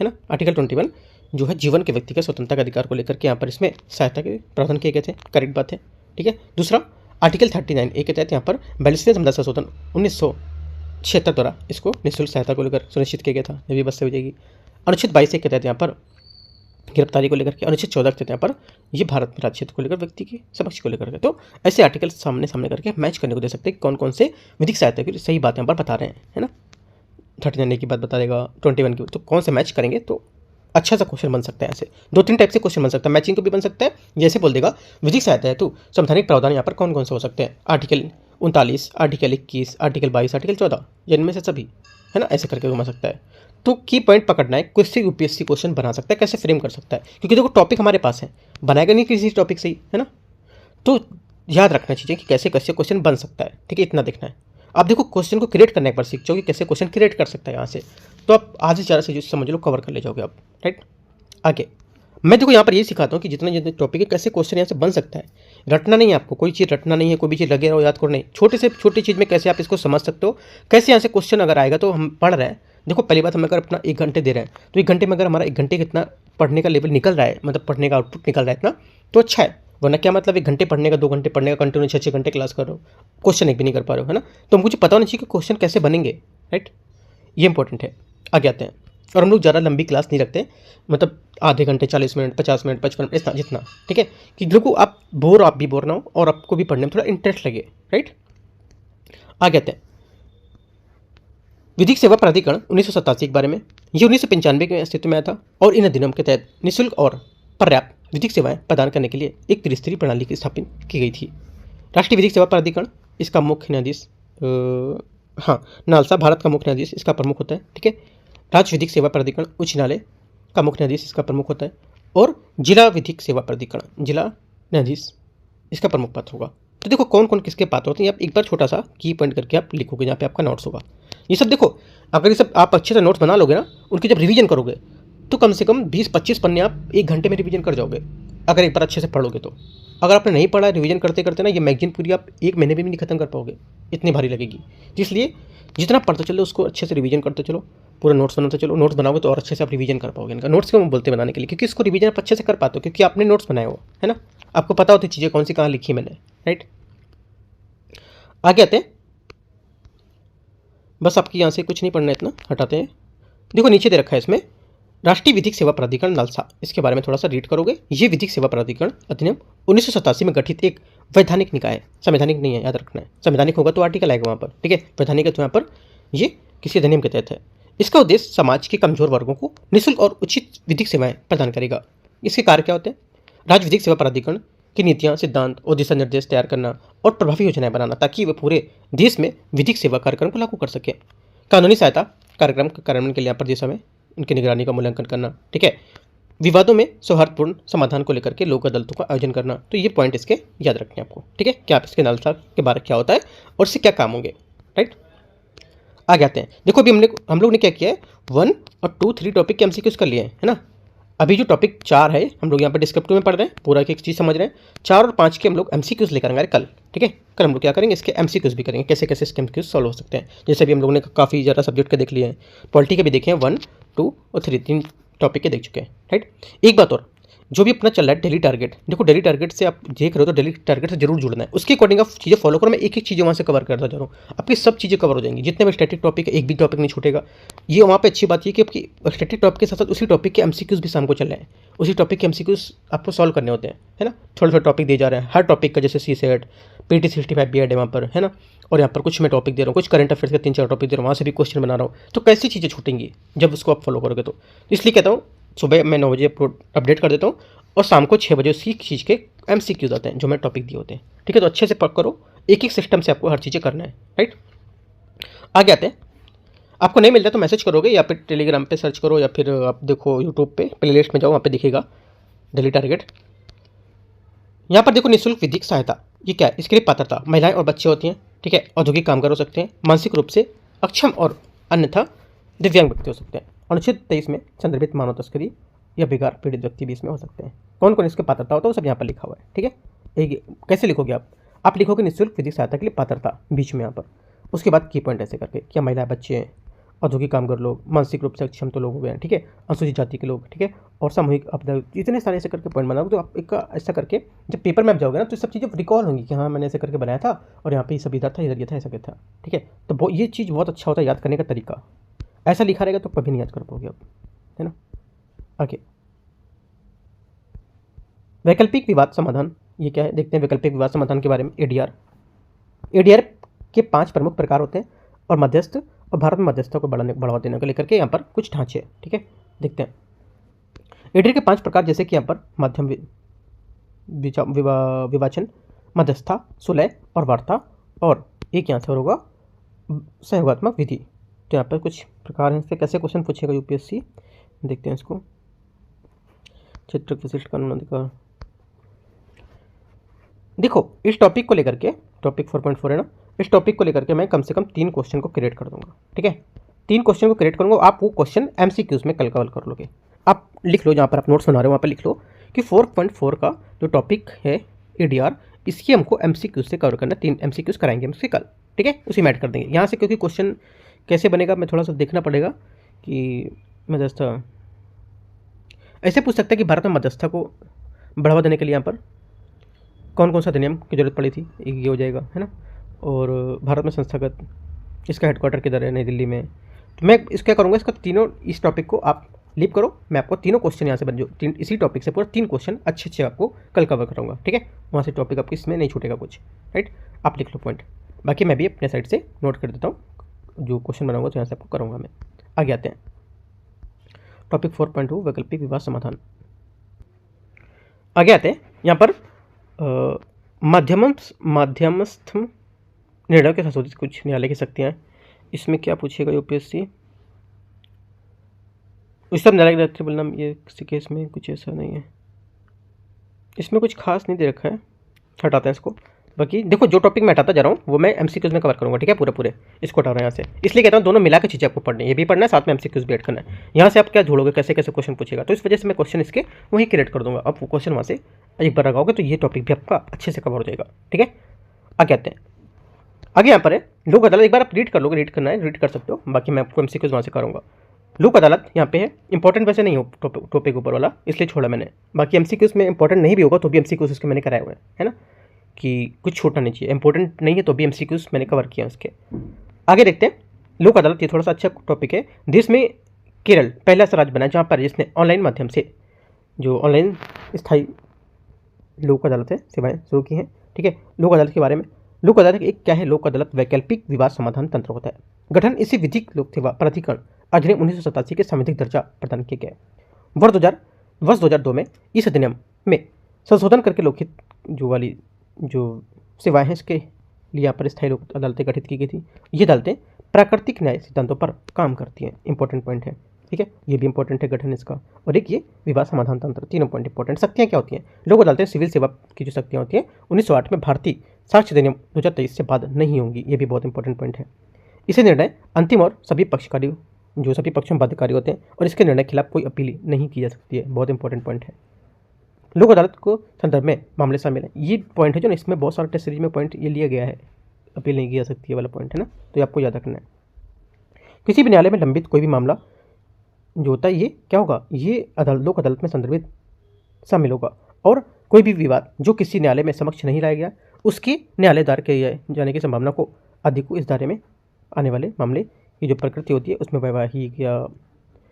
है ना, आर्टिकल 21 जो है जीवन के व्यक्ति के स्वतंत्रता के अधिकार को लेकर के यहाँ पर इसमें सहायता के प्रावधान किए गए थे, करेक्ट बात है, ठीक है। दूसरा आर्टिकल 39A के तहत यहाँ पर 42वें संविधान संशोधन 1976 द्वारा इसको निःशुल्क सहायता को लेकर सुनिश्चित किया गया था, ये भी बस से हो जाएगी। अनुच्छेद 22 के तहत यहाँ पर गिरफ्तारी को लेकर के, अनुच्छेद 14 के तहत यहाँ पर ये भारत में राज्य क्षेत्र को लेकर व्यक्ति की समक्ष को लेकर के, तो ऐसे आर्टिकल सामने करके मैच करने को दे सकते हैं कौन कौन से विधिक सहायता की सही बात यहाँ पर बता रहे हैं, है ना। 39 की बात बता देगा, 21 की, तो कौन से मैच करेंगे तो अच्छा सा क्वेश्चन बन सकता है। ऐसे 2-3 टाइप से क्वेश्चन बन सकता है, मैचिंग को भी बन सकता है, जैसे बोल देगा विधिक सहायता है तो संवैधानिक प्रावधान यहाँ पर कौन कौन से हो सकते हैं, आर्टिकल 39, आर्टिकल 21, आर्टिकल 22, आर्टिकल 14, जिनमें से सभी, है ना, ऐसे करके घुमा सकता है। तो की पॉइंट पकड़ना है, किससे यूपीएससी क्वेश्चन बना सकता है, कैसे फ्रेम कर सकता है, क्योंकि देखो टॉपिक हमारे पास है, बनाएगा नहीं किसी टॉपिक से ही, है ना। तो याद रखना चाहिए कि कैसे कैसे क्वेश्चन बन सकता है, ठीक है, इतना देखना है। आप देखो क्वेश्चन को क्रिएट करने पर सीख जाओगे कैसे क्वेश्चन क्रिएट कर सकता है यहाँ से, तो आप आज ही 4 से समझ लो, कवर कर ले जाओगे आप, राइट। आगे मैं देखो यहाँ पर ये सिखाता हूँ कि जितने जितने टॉपिक है कैसे क्वेश्चन यहाँ से बन सकता है। रटना नहीं है आपको, कोई चीज़ रटना नहीं है, कोई भी चीज़ लगे रहो याद करो नहीं, छोटे से छोटी चीज़ में कैसे आप इसको समझ सकते हो, कैसे यहाँ से क्वेश्चन अगर आएगा तो हम पढ़ रहे हैं। देखो पहली बात, हम अगर अपना 1 घंटे दे रहे हैं तो 1 घंटे में अगर हमारा 1 घंटे कितना पढ़ने का लेवल निकल रहा है, मतलब पढ़ने का आउटपुट निकल रहा है इतना, तो अच्छा है। वरना क्या मतलब 1 घंटे पढ़ने का, 2 घंटे पढ़ने का, कंटिन्यू 6 घंटे क्लास कर रहे हो, क्वेश्चन एक भी नहीं कर पा रहे हो, है ना। तो मुझे पता होना चाहिए कि क्वेश्चन कैसे बनेंगे, राइट, ये इंपॉर्टेंट है। आगे आते हैं। और हम लोग ज़्यादा लंबी क्लास नहीं रखते, मतलब आधे घंटे, 40 मिनट, 50 मिनट, 55 मिनट, इतना जितना, ठीक है, कि देखो आप भी बोर ना हो और आपको भी पढ़ने में थोड़ा इंटरेस्ट लगे, राइट। आगे आते हैं। विधिक सेवा प्राधिकरण 1987 के बारे में, ये 1995 के अस्तित्व में आया था और इन अधिनियम के तहत निःशुल्क और पर्याप्त विधिक सेवाएं प्रदान करने के लिए एक त्रिस्तरीय प्रणाली की स्थापना की गई थी। राष्ट्रीय विधिक सेवा प्राधिकरण, इसका मुख्य न्यायाधीश नालसा, भारत का मुख्य न्यायाधीश इसका प्रमुख होता है, ठीक है। राज्य विधिक सेवा प्राधिकरण, उच्च न्यायालय का मुख्य न्यायाधीश इसका प्रमुख होता है। और जिला विधिक सेवा प्राधिकरण, जिला न्यायाधीश इसका प्रमुख पात्र होगा। तो देखो कौन कौन किसके पात्र होते हैं, आप एक बार छोटा सा की पॉइंट करके आप लिखोगे जहाँ पे आपका नोट्स होगा। ये सब देखो, अगर ये सब आप अच्छे से नोट्स बना लोगे ना, उनकी जब रिवीजन करोगे तो कम से कम 20-25 पन्ने आप 1 घंटे में रिवीजन कर जाओगे, अगर एक बार अच्छे से पढ़ोगे तो। अगर आपने नहीं पढ़ा, रिवीजन करते करते ना ये मैगजीन पूरी आप 1 महीने में भी नहीं खत्म कर पाओगे, इतनी भारी लगेगी। इसलिए जितना पढ़ते चलो उसको अच्छे से रिवीजन करते चलो, पूरा नोट्स बनाते चलो। नोट्स बनाओगे तो और अच्छे से आप रिवीजन कर पाओगे इनका। नोट्स क्यों बोलते हैं बनाने के लिए, क्योंकि इसको रिवीजन आप अच्छे से कर पाते हो, क्योंकि आपने नोट्स बनाए हो, है ना, आपको पता होती चीज़ें कौन सी कहाँ लिखी मैंने, राइट। आगे आते हैं। बस आपकी यहाँ से कुछ नहीं पढ़ना है, इतना हटाते हैं। देखो नीचे दे रखा है इसमें राष्ट्रीय विधिक सेवा प्राधिकरण नालसा, इसके बारे में थोड़ा सा रीड करोगे। ये विधिक सेवा प्राधिकरण अधिनियम 1987 में गठित एक वैधानिक निकाय है, संवैधानिक नहीं है, याद रखना है। संवैधानिक होगा तो आर्टिकल आएगा वहाँ पर, ठीक है। वैधानिक है तो यहाँ पर ये किसी अधिनियम के तहत है। इसका उद्देश्य समाज के कमजोर वर्गों को निःशुल्क और उचित विधिक सेवाएं प्रदान करेगा। इसके कार्य क्या होते हैं? राज्य विधिक सेवा प्राधिकरण की नीतियाँ, सिद्धांत और दिशा निर्देश तैयार करना और प्रभावी योजनाएं बनाना, ताकि वे पूरे देश में विधिक सेवा कार्यक्रम को लागू कर सके। कानूनी सहायता कार्यक्रम के कार्यान्वयन के लिए यहाँ पर दिशा में इनकी निगरानी का मूल्यांकन करना, ठीक है। विवादों में सौहार्दपूर्ण समाधान को लेकर के लोक अदालतों का आयोजन करना। तो ये पॉइंट इसके याद रखने हैं आपको, ठीक है, कि आप इसके नालसा के बारे में क्या होता है और इससे क्या काम होंगे, राइट। आगे आते हैं। देखो अभी हम लोग ने क्या किया है, 1 और 2, 3 टॉपिक के एमसीक्यूज कर लिए हैं, है ना। अभी जो टॉपिक 4 है हम लोग यहाँ पर डिस्क्रिप्टिव में पढ़ रहे हैं, पूरा एक चीज़ समझ रहे हैं। 4 और 5 के हम लोग एमसीक्यूज लेकर आएंगे कल, ठीक है। कल हम लोग क्या करेंगे, इसके एमसीक्यूज भी करेंगे, कैसे कैसे इसके एमसीक्यूज सॉल्व हो सकते हैं। जैसे अभी हम लोगों ने काफ़ी ज़्यादा सब्जेक्ट के देख लिए हैं, पॉलिटी के भी देखे हैं, 1, 2 और 3 टॉपिक के देख चुके हैं, राइट। एक बात और, जो भी अपना चल रहा है डेली टारगेट, देखो डेली टारगेट से आप देख रहे हो तो डेली टारगेट से जरूर जुड़ना है, उसके अकॉर्डिंग आप चीज़ें फॉलो करो। मैं एक एक चीज़ें वहाँ से कवर करता जा रहा हूँ, आपकी सब चीज़ें कवर हो जाएंगी। जितने भी स्टैटिक टॉपिक है, एक भी टॉपिक नहीं छूटेगा। ये वहाँ पे अच्छी बात ये कि आपकी स्टैटिक टॉपिक के साथ साथ उसी टॉपिक के एमसीक्यूज भी शाम को चल रहे हैं, उसी टॉपिक के एमसीक्यूज आपको सॉल्व करने होते हैं, है ना। थोड़ा थोड़ा टॉपिक दिए जा रहे हैं हर टॉपिक का, जैसे CSET, PT 65 BEd है वहाँ पर, है ना। और यहाँ पर कुछ मैं टॉपिक दे रहा हूँ, कुछ करंट अफेयर्स के 3-4 टॉपिक दे रहा हूँ, वहाँ से भी क्वेश्चन बना रहा हूँ। तो कैसी चीज़ें छूटेंगी जब उसको आप फॉलो करोगे तो। इसलिए कहता हूँ सुबह मैं 9 बजे अपडेट कर देता हूँ और शाम को 6 बजे उसी चीज़ के एमसीक्यूज आते हैं जो मैं टॉपिक दिए होते हैं, ठीक है। तो अच्छे से पढ़ करो, एक एक सिस्टम से आपको हर चीज़ें करना है, राइट। आगे आते हैं। आपको नहीं मिल रहा तो मैसेज करोगे या फिर टेलीग्राम पे सर्च करो या फिर आप देखो यूट्यूब पे प्लेलिस्ट में जाओ, वहाँ पे दिखेगा डेली टारगेट। यहाँ पर देखो निःशुल्क विधिक सहायता, ये क्या है, इसके लिए पात्रता महिलाएं और बच्चे होती हैं, ठीक है। औद्योगिक कामगार हो सकते हैं, मानसिक रूप से अक्षम और अन्यथा दिव्यांग व्यक्ति हो सकते हैं। अनुच्छेद 23 में संदर्भित मानव तस्करी या बेकार पीड़ित व्यक्ति भी इसमें हो सकते हैं। कौन कौन इसके पात्रता होता है वो सब यहाँ पर लिखा हुआ है, ठीक है। एक कैसे लिखोगे आप लिखोगे निःशुल्क विधिक सहायता के लिए पात्रता बीच में यहाँ पर, उसके बाद की पॉइंट ऐसे करके, क्या महिला बच्चे हैं, औद्योगिक कामगार लोग, मानसिक रूप से अक्षम तो लोग हो गए हैं, ठीक है, अनुसूचित जाति के लोग, ठीक है, और सामूहिक आपदा, इतने सारे ऐसे करके पॉइंट बनाओगे तो आप एक ऐसा करके जब पेपर में आप जाओगे ना तो सब चीज़ें रिकॉल होंगी कि हाँ मैंने ऐसे करके बनाया था और यहाँ पे ये सब इधर था, इधर ये था, ऐसा क्या था, ठीक है। तो ये चीज़ बहुत अच्छा होता है याद करने का तरीका। ऐसा लिखा रहेगा तो कभी नहीं याद कर पाओगे आप, है ना। आगे वैकल्पिक विवाद समाधान, ये क्या है देखते हैं वैकल्पिक विवाद समाधान के बारे में। ADR के 5 प्रमुख प्रकार होते हैं और मध्यस्थ और भारत में मध्यस्थों को बढ़ावा देने को लेकर के यहाँ पर कुछ ढांचे हैं, ठीक है, देखते हैं। ADR के 5 प्रकार, जैसे कि यहाँ पर माध्यम विवाचन, मध्यस्थता, सुलह और वार्ता, और एक यहाँ से होगा सहयोगात्मक विधि। तो यहाँ पर कुछ प्रकार हैं, इससे कैसे क्वेश्चन पूछेगा UPSC, देखते हैं इसको। क्षेत्र विशिष्ट कानून अधिकार, देखो इस टॉपिक को लेकर के, टॉपिक 4.4 है ना, इस टॉपिक को लेकर के मैं कम से कम 3 क्वेश्चन को क्रिएट कर दूंगा, ठीक है। 3 क्वेश्चन को क्रिएट करूंगा, आप वो क्वेश्चन एमसीक्यूज में कल कवर कर लोगे, आप लिख लो, जहाँ पर आप नोट्स बना रहे हो वहाँ पर लिख लो कि 4.4 का जो टॉपिक है EDR, इसकी हमको MCQ से कवर करना, 3 MCQs कराएंगे हम इसके कल, ठीक है, उसी में ऐड कर देंगे यहाँ से। क्योंकि क्वेश्चन कैसे बनेगा मैं थोड़ा सा देखना पड़ेगा कि मध्यस्थता ऐसे पूछ सकते हैं कि भारत में मध्यस्थता को बढ़ावा देने के लिए यहाँ पर कौन कौन सा अधिनियम की जरूरत पड़ी थी, ये हो जाएगा, है ना। और भारत में संस्थागत इसका हेडक्वार्टर किधर है, नई दिल्ली में। तो मैं इसको क्या करूँगा, इसका तीनों इस टॉपिक को आप लीव करो, मैं आपको तीनों क्वेश्चन यहाँ से बन जो इसी टॉपिक से पूरा 3 क्वेश्चन अच्छे आपको कल कवर कराऊंगा, ठीक है। वहाँ से टॉपिक आपकी इसमें नहीं छूटेगा कुछ, राइट। आप लिख लो पॉइंट, बाकी मैं भी अपने साइड से नोट कर देता हूँ, जो क्वेश्चन बनाऊंगा तो यहाँ से आपको करूँगा मैं। आगे आते हैं टॉपिक 4.2 वैकल्पिक विवाद समाधान। आगे आते हैं यहाँ पर माध्यमस्थ निर्णय के संशोधित कुछ न्यायालय की शक्तियाँ। इसमें क्या पूछेगा UPSC, उच्चतम न्यायालय के बोलना, ये किसी केस में कुछ ऐसा नहीं है, इसमें कुछ खास नहीं दे रखा है, हटाते हैं इसको। बाकी देखो जो टॉपिक मैं हटाता जा रहा हूँ वो मैं MCQs में कवर करूँगा, ठीक है, पूरे इसको हटा रहा है यहाँ से, इसलिए कहता हूँ दोनों मिला के चीज़ें आपको पढ़नी है, ये भी पढ़ना है साथ में MCQs भी ऐड करना है। यहाँ से आप क्या जोड़ोगे, कैसे कैसे क्वेश्चन पूछेगा, तो इस वजह से मैं क्वेश्चन इसके वहीं क्रिएट कर दूँगा। अब वो क्वेश्चन वहाँ से एक बार लगाओगे तो ये टॉपिक भी आपका अच्छे से कवर हो जाएगा, ठीक है। आगे आते हैं, आगे यहाँ पर है लोक अदालत। एक बार आप रीड कर लोगे, रीड करना है रीड कर सकते हो, बाकी मैं आपको MCQs वहाँ से करूँगा। लोक अदालत यहाँ पे है, इंपॉर्टेंट वैसे नहीं हो टॉपिक ऊपर वाला, इसलिए छोड़ा मैंने। बाकी MCQs में इंपॉर्टेंट नहीं भी होगा तो भी MCQs उसके मैंने कराए हुए हैं, है ना, कि कुछ छूटना नहीं चाहिए। इंपॉर्टेंट नहीं है तो भी MCQs मैंने कवर किया उसके। आगे देखते हैं लोक अदालत, ये थोड़ा सा अच्छा टॉपिक है। देश में केरल पहला ऐसा राज्य बना जहाँ पर जिसने ऑनलाइन माध्यम से जो ऑनलाइन स्थायी लोक अदालत है सेवाएँ शुरू की हैं, ठीक है। लोक अदालत के बारे में, लोक अदालत एक क्या है, लोक अदालत वैकल्पिक विवाद समाधान तंत्र होता है। गठन इसी विधिक लोक सेवा प्राधिकरण अधिनियम 1987 के संवैधानिक दर्जा प्रदान किया गया। वर्ष 2002 में इस अधिनियम में संशोधन करके लोकहित जो वाली जो सेवाएं हैं इसके लिए यहाँ पर स्थायी लोक अदालतें गठित की गई थी। ये अदालतें प्राकृतिक न्याय सिद्धांतों पर काम करती हैं, इंपॉर्टेंट पॉइंट है, ठीक है, ये भी इंपॉर्टेंट है गठन इसका। और एक ये विवाद समाधान तंत्र, तीनों पॉइंट इंपॉर्टेंट। शक्तियाँ क्या होती हैं, लोक अदालतें सिविल सेवा की जो शक्तियाँ होती हैं 1908 में भारतीय साक्ष्य अधिनियम 2023 से बाद नहीं होंगी, ये भी बहुत इंपॉर्टेंट पॉइंट है। इसे निर्णय अंतिम और सभी पक्षकारी जो सभी पक्षों में बाध्यकारी होते हैं, और इसके निर्णय के खिलाफ कोई अपील नहीं की जा सकती है, बहुत इंपॉर्टेंट पॉइंट है। लोक अदालत को संदर्भ में मामले शामिल है, ये पॉइंट है जो ना इसमें बहुत सारे टेस्ट सीरीज में पॉइंट ये लिया गया है, अपील नहीं की जा सकती है वाला पॉइंट है ना, तो ये आपको याद रखना है। किसी भी न्यायालय में लंबित कोई भी मामला जो होता है ये क्या होगा, ये लोक अदालत में संदर्भित शामिल होगा। और कोई भी विवाद जो किसी न्यायालय में समक्ष नहीं लाया गया उसके न्यायालय दायर किए जाने की संभावना को अधिक को इस दायरे में आने वाले मामले की जो प्रकृति होती है उसमें वैवाहिक या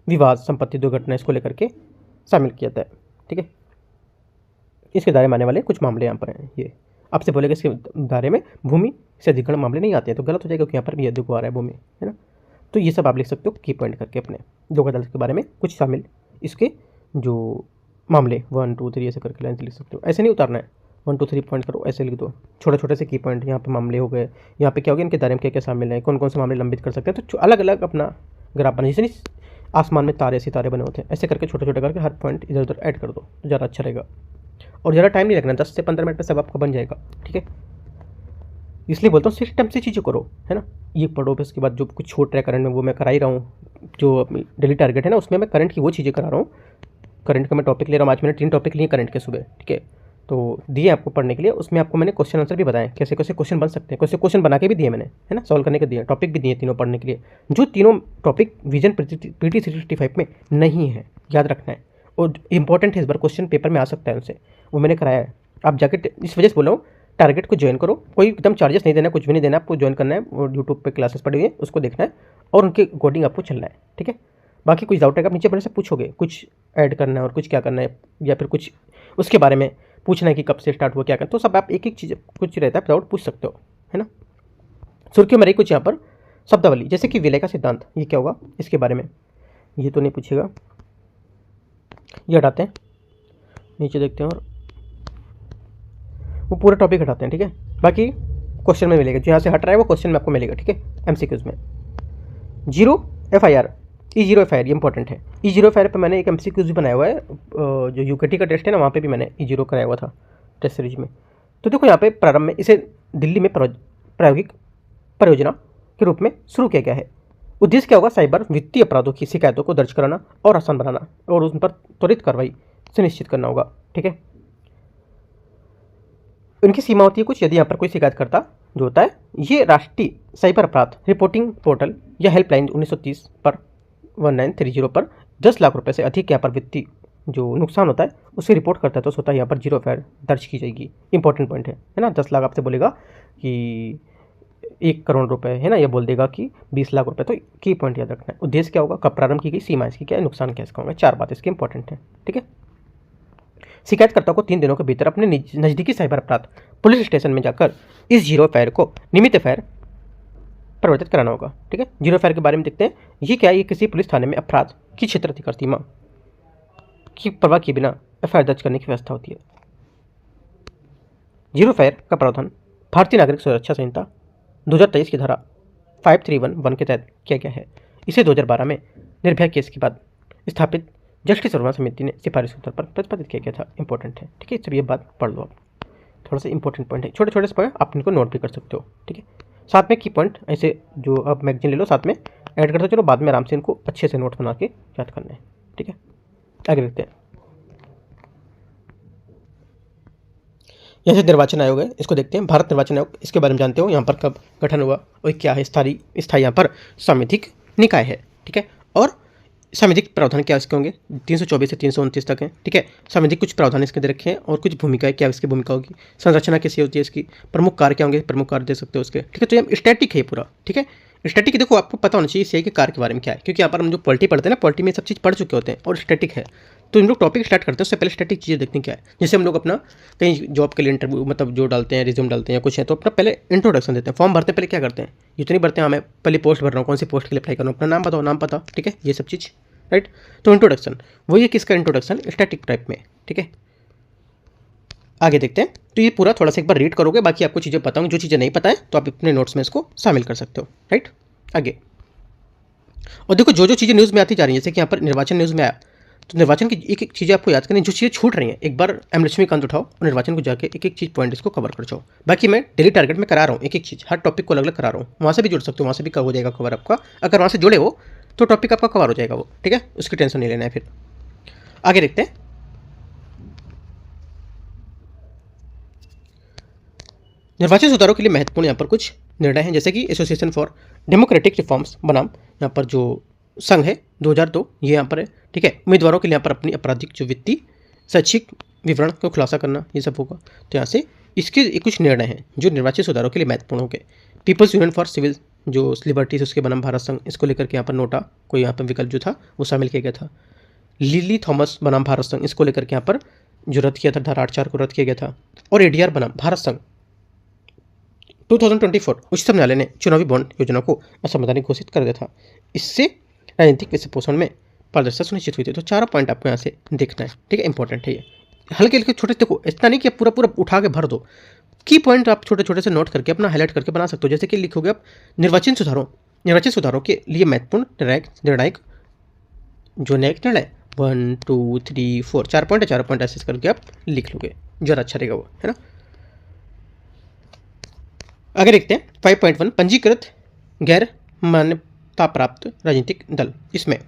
विवाद संपत्ति दुर्घटना इसको लेकर के शामिल किया जाता है, ठीक है। इसके दायरे में आने वाले कुछ मामले यहाँ पर हैं। ये आपसे बोलेगा इसके दायरे में भूमि से अधिग्रहण मामले नहीं आते हैं तो गलत हो जाएगा, क्योंकि यहाँ पर भी यदि को आ रहा है भूमि, है ना। तो ये सब आप लिख सकते हो की पॉइंट करके अपने लोक अदालत के बारे में कुछ शामिल इसके जो मामले 1 2 3 ऐसे करके लाइन से लिख सकते हो, ऐसे नहीं उतारना है 1 2 3 पॉइंट करो, ऐसे लिख दो छोटे छोटे से की पॉइंट। यहाँ पे मामले हो गए, यहाँ पे क्या हो गया, इनके दायरे में क्या क्या शामिल है, कौन कौन से मामले लंबित कर सकते हैं, तो अलग अलग अपना ग्राफ बना, जैसे नहीं आसमान में तारे सितारे बने होते हैं, ऐसे करके छोटे छोटे करके हर पॉइंट इधर उधर ऐड कर दो तो ज़्यादा अच्छा रहेगा। और ज़्यादा टाइम नहीं लगना, 10 से 15 मिनट में सब आपका बन जाएगा, ठीक है। इसलिए बोलता हूँ सिस्टम से चीज़ें करो, है ना। ये पढ़ो, फिर उसके बाद जो कुछ छूट रहा है करंट में वो मैं करा ही रहा हूँ, जो अपनी डेली टारगेट है ना उसमें मैं करंट की वो चीज़ें करा रहा हूँ। करंट का मैं टॉपिक ले रहा हूँ, आज मैंने 3 टॉपिक लिए करंट के सुबह, ठीक है, तो दिए आपको पढ़ने के लिए। उसमें आपको मैंने क्वेश्चन आंसर भी बताएं कैसे कैसे क्वेश्चन बन सकते हैं, कैसे क्वेश्चन बना के भी दिए मैंने, है ना, सॉल्व करने के दिए, टॉपिक भी दिए तीनों पढ़ने के लिए, जो तीनों टॉपिक विजन PT 365 में नहीं है, याद रखना है। और इंपॉर्टेंट है, इस बार क्वेश्चन पेपर में आ सकता है उनसे, वो मैंने कराया है। आप जाके इस वजह से बोल रहा हूँ टारगेट को ज्वाइन करो, कोई एकदम चार्जेस नहीं देना, कुछ भी नहीं देना, आपको ज्वाइन करना है और यूट्यूब पे क्लासेस पड़ी हुई है उसको देखना है और उनके अकॉर्डिंग आपको चलना है, ठीक है। बाकी कुछ डाउट है आप नीचे बड़े से पूछोगे, कुछ ऐड करना है और कुछ क्या करना है, या फिर कुछ उसके बारे में पूछना है कि कब से स्टार्ट हुआ क्या करना, तो सब आप एक एक चीज़ कुछ रहता है डाउट पूछ सकते हो, है ना। सुर्खियों में रही कुछ यहाँ पर शब्दावली, जैसे कि विलय का सिद्धांत, ये क्या होगा इसके बारे में, ये तो नहीं पूछेगा, ये हटाते हैं, नीचे देखते हैं और वो पूरा टॉपिक हटाते हैं, ठीक है। बाकी क्वेश्चन में मिलेगा, जो यहाँ से हट रहा है वो क्वेश्चन में आपको मिलेगा, ठीक है, MCQs में। E0 FIR, ये इंपॉर्टेंट है। E0 FIR पे मैंने एक MCQs भी बनाया हुआ है, जो UKT का टेस्ट है ना वहाँ पे भी मैंने E0 कराया हुआ था टेस्ट सीरीज में। तो देखो यहाँ पे प्रारंभ में इसे दिल्ली में प्रायोगिक परियोजना के रूप में शुरू किया गया है। उद्देश्य क्या होगा? साइबर वित्तीय अपराधों की शिकायतों को दर्ज कराना और आसान बनाना और उन पर त्वरित कार्रवाई सुनिश्चित करना होगा। ठीक है, उनकी सीमा होती है कुछ। यदि यहाँ पर कोई शिकायतकर्ता जो होता है, ये राष्ट्रीय साइबर अपराध रिपोर्टिंग पोर्टल या हेल्पलाइन 1930 पर 1930 पर 10 लाख रुपए से अधिक यहाँ पर वित्तीय जो नुकसान होता है उसे रिपोर्ट करता है तो होता है यहाँ पर 0 एफआईआर दर्ज की जाएगी। इंपॉर्टेंट पॉइंट है ना। 10 लाख आपसे बोलेगा कि 1 करोड़ रुपए है ना, या बोल देगा कि 20 लाख रुपए, तो की पॉइंट याद रखना है। उद्देश्य क्या होगा? कब प्रारंभ की गई, सीमा इसकी क्या है, नुकसान क्या इसका होगा। 4 बात इसकी इंपॉर्टेंट है। ठीक है, शिकायतकर्ता को 3 दिनों के भीतर अपने नजदीकी साइबर अपराध पुलिस स्टेशन में जाकर इस 0 एफआईआर को नियमित एफआईआर परिवर्तित कराना होगा। ठीक है, 0 एफआईआर के बारे में देखते हैं। ये क्या है? ये किसी पुलिस थाने में अपराध की क्षेत्र अधिकार सीमा की परवाह किए बिना एफआईआर दर्ज करने की व्यवस्था होती है। 0 एफआईआर का प्रावधान भारतीय नागरिक सुरक्षा संहिता 2023 की धारा 5311 के तहत किया गया है। इसे 2012 में निर्भया केस के बाद स्थापित जस्टिस वर्मा समिति ने सिफारिश के तौर पर प्रतिपादित किया गया था। इंपॉर्टेंट है। ठीक है, सब ये बात पढ़ लो आप, थोड़ा सा इंपॉर्टेंट पॉइंट है। छोटे छोटे से पॉइंट आप इनको नोट भी कर सकते हो। ठीक है, साथ में की पॉइंट ऐसे जो आप मैगजीन ले लो साथ में ऐड करते चलो, बाद में आराम से इनको अच्छे से नोट बना के याद करना है। ठीक है, आगे देखते हैं। यहाँ से निर्वाचन आयोग है, इसको देखते हैं। भारत निर्वाचन आयोग, इसके बारे में जानते हो, यहाँ पर कब गठन हुआ और क्या है? स्थायी यहाँ पर सांविधिक निकाय है। ठीक है, और सांविधिक प्रावधान क्या इसके होंगे? 324 से 329 तक है। ठीक है, सांविधिक कुछ प्रावधान इसके दे रखे हैं और कुछ भूमिकाएं क्या इसकी भूमिका होगी, संरचना कैसी होती है इसकी, प्रमुख कार्य क्या होंगे, प्रमुख कार्य दे सकते हो उसके। ठीक है, तो ये स्टैटिक है पूरा। ठीक है, स्टैटिक देखो आपको पता होना चाहिए सीआई के कार्य के बारे में क्या है, क्योंकि यहाँ पर हम जो पॉलिटी पढ़ते हैं ना, पॉलिटी में सब चीज़ पढ़ चुके होते हैं और स्टैटिक है। तो हम लोग टॉपिक स्टार्ट करते हैं उससे पहले स्टैटिक चीज़ें देखनी क्या है। जैसे हम लोग अपना कहीं जॉब के लिए इंटरव्यू मतलब जो डालते हैं, रिज्यूम डालते हैं या कुछ है, तो अपना पहले इंट्रोडक्शन देते हैं। फॉर्म भरते पहले क्या करते हैं? ये तो नहीं भरते हैं मैं पहले पोस्ट भर रहा हूँ, कौन सी पोस्ट के लिए अप्लाई कर रहा हूँ, अपना नाम बताओ, नाम पता। ठीक है, ये सब चीज़ राइट। तो इंट्रोडक्शन वही है, किसका इंट्रोडक्शन? स्टैटिक टाइप में। ठीक है, आगे देखते हैं। तो ये पूरा थोड़ा सा एक बार रीड करोगे, बाकी आपको चीज़ें पता होंगी। जो चीज़ें नहीं पता है तो आप अपने नोट्स में इसको शामिल कर सकते हो। राइट, आगे। और देखो जो जो चीज़ें न्यूज़ में आती जा रही हैं, जैसे कि यहाँ पर निर्वाचन न्यूज़ में आया, तो निर्वाचन की एक एक चीज़ें आपको याद करनी, जो चीज़ें छूट रही हैं एक बार एम लक्ष्मीकांत उठाओ और निर्वाचन को जाके एक एक चीज़ पॉइंट इसको कवर कर जाओ। बाकी मैं डेली टारगेट में करा रहा हूँ, एक एक चीज़ हर टॉपिक को अलग अलग करा रहा हूँ। वहाँ से भी जुड़ सकते हो, वहाँ से भी कवर हो जाएगा कवर आपका। अगर वहाँ से जुड़े हो तो टॉपिक आपका कवर हो जाएगा वो। ठीक है, उसकी टेंशन नहीं लेना है। फिर आगे देखते हैं। निर्वाचन सुधारों के लिए महत्वपूर्ण यहाँ पर कुछ निर्णय हैं, जैसे कि एसोसिएशन फॉर डेमोक्रेटिक रिफॉर्म्स बनाम यहाँ पर जो संघ है 2002 ये यहाँ पर है। ठीक है, उम्मीदवारों के लिए यहाँ पर अपनी आपराधिक जो वित्तीय शैक्षिक विवरण को खुलासा करना ये सब होगा। तो यहाँ से इसके कुछ निर्णय हैं जो निर्वाचन सुधारों के लिए महत्वपूर्ण होंगे। पीपल्स यूनियन फॉर सिविल जो लिबर्टीज उसके बनाम भारत संघ, इसको लेकर के यहाँ पर नोटा कोई यहाँ पर विकल्प जो था वो शामिल किया गया था। लिली थॉमस बनाम भारत संघ, इसको लेकर के यहाँ पर जो रद्द किया था, धारा 84 को रद्द किया गया था। और एडीआर बनाम भारत संघ 2024 उच्चतम न्यायालय ने चुनावी बॉन्ड योजना को असंवैधानिक घोषित कर दिया था। इससे राजनीतिक वित्त पोषण में पारदर्शिता सुनिश्चित हुई थी। तो 4 पॉइंट आपको यहाँ से देखना है। ठीक है, इंपॉर्टेंट है ये। हल्के हल्के छोटे देखो, इतना नहीं कि आप पूरा पूरा उठा के भर दो। की पॉइंट आप छोटे छोटे से नोट करके अपना हाईलाइट करके बना सकते हो। जैसे कि लिखोगे आप निर्वाचन सुधारों के लिए महत्वपूर्ण निर्णायक जो न्यायिक निर्णय 1 2 3 4 4 पॉइंट है, 4 पॉइंट ऐसे करके आप लिख लोगे, ज़्यादा अच्छा रहेगा वो, है ना। आगे देखते हैं 5.1 पंजीकृत गैर मान्यता प्राप्त राजनीतिक दल। इसमें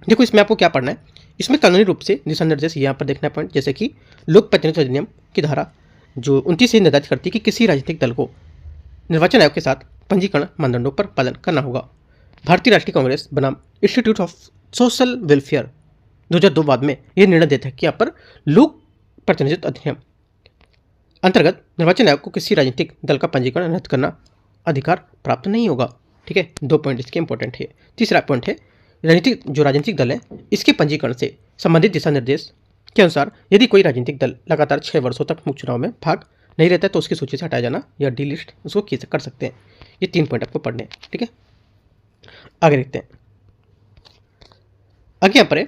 देखो, इसमें आपको क्या पढ़ना है, इसमें कानूनी रूप से दिशा निर्देश यहाँ पर देखना है पॉइंट, जैसे कि लोक प्रतिनिधित्व अधिनियम की धारा जो 29 से निर्धारित करती है कि किसी राजनीतिक दल को निर्वाचन आयोग के साथ पंजीकरण मानदंडों पर पालन करना होगा। भारतीय राष्ट्रीय कांग्रेस बनाम इंस्टीट्यूट ऑफ सोशल वेलफेयर 2002 बाद में यह निर्णय देता है कि यहाँ पर लोक प्रतिनिधित्व अधिनियम अंतर्गत निर्वाचन आयोग को किसी राजनीतिक दल का पंजीकरण रद्द करना अधिकार प्राप्त नहीं होगा। ठीक है, 2 पॉइंट इसके इंपॉर्टेंट है। तीसरा पॉइंट है राजनीतिक दल है इसके पंजीकरण से संबंधित दिशा निर्देश के अनुसार यदि कोई राजनीतिक दल लगातार 6 वर्षों तक मुख्य चुनाव में भाग नहीं रहता है तो उसकी सूची से हटाया जाना या डिलिस्ट उसको कर सकते हैं। ये 3 पॉइंट आपको पढ़ने हैं। ठीक है, आगे देखते हैं। आगे यहाँ पर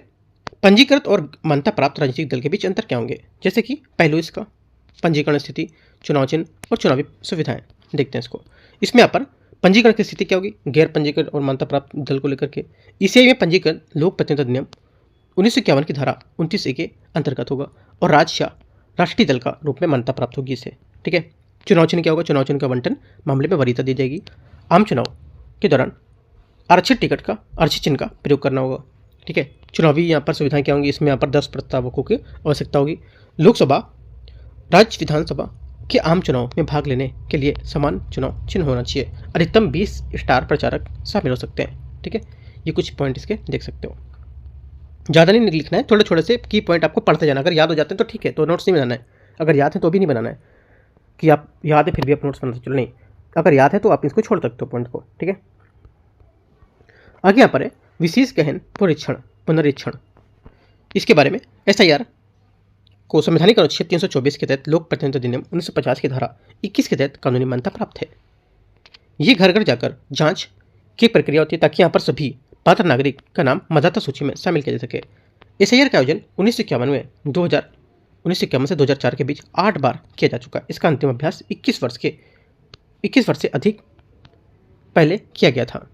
पंजीकृत और मान्यता प्राप्त राजनीतिक दल के बीच अंतर क्या होंगे, जैसे कि पहलू इसका पंजीकरण स्थिति, चुनाव चिन्ह और चुनावी सुविधाएं। देखते हैं इसको। इसमें यहाँ पर पंजीकरण की स्थिति क्या होगी, गैर पंजीकृत और मान्यता प्राप्त दल को लेकर के इसे में पंजीकरण लोक प्रतिनिधित्व अधिनियम 1951 की धारा 29A के अंतर्गत होगा और राज्य या राष्ट्रीय दल का रूप में मान्यता प्राप्त होगी इसे। ठीक है, चुनाव चिन्ह क्या होगा, चुनाव चिन्ह का आवंटन मामले में वरीयता दी जाएगी। आम चुनाव के दौरान आरक्षित टिकट का आरक्षित चिन्ह का प्रयोग करना होगा। ठीक है, चुनावी यहाँ पर सुविधाएं क्या होंगी, इसमें यहाँ पर 10 प्रस्तावकों की आवश्यकता होगी। लोकसभा राज्य विधानसभा के आम चुनाव में भाग लेने के लिए समान चुनाव चिन्ह होना चाहिए। अधिकतम 20 स्टार प्रचारक शामिल हो सकते हैं। ठीक है, ये कुछ पॉइंट इसके देख सकते हो, ज़्यादा नहीं लिखना है, थोड़े थोड़े से की पॉइंट आपको पढ़ते जाना। अगर याद हो जाते हैं तो ठीक है, तो नोट्स नहीं बनाना है, अगर याद है तो भी नहीं बनाना है कि आप याद है फिर भी आप नोट्स बनाते चलो, नहीं, अगर याद है तो आप इसको छोड़ सकते हो पॉइंट को। ठीक है, आगे यहाँ पर है विशेष गहन पुनरीक्षण। इसके बारे में SIR को संवैधानिक अनुच्छेद 324 के तहत लोक प्रतिनिधित्व अधिनियम 1950 की धारा 21 के तहत कानूनी मान्यता प्राप्त है। ये घर घर जाकर जांच की प्रक्रिया होती है ताकि यहाँ पर सभी पात्र नागरिक का नाम मतदाता सूची में शामिल किया जा सके। SIR का आयोजन 1951 से 2004 के बीच 8 बार किया जा चुका है। इसका अंतिम अभ्यास 21 वर्ष से अधिक पहले किया गया था।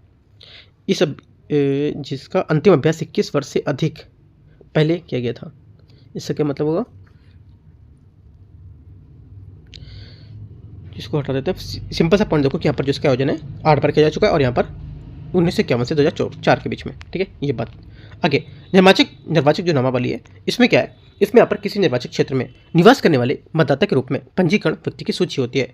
इस जिसका अंतिम अभ्यास 21 वर्ष से अधिक पहले किया गया था, इसका क्या मतलब होगा, जिसको हटा देते हैं। सिंपल सा पॉइंट देखो कि यहाँ पर जिसका आयोजन है 8 बार किया जा चुका है और यहाँ पर 1951 से 2004 के बीच में। ठीक है, ये बात। आगे निर्वाचक जो नामावली है, इसमें क्या है, इसमें यहाँ पर किसी निर्वाचक क्षेत्र में निवास करने वाले मतदाता के रूप में पंजीकरण व्यक्ति की सूची होती है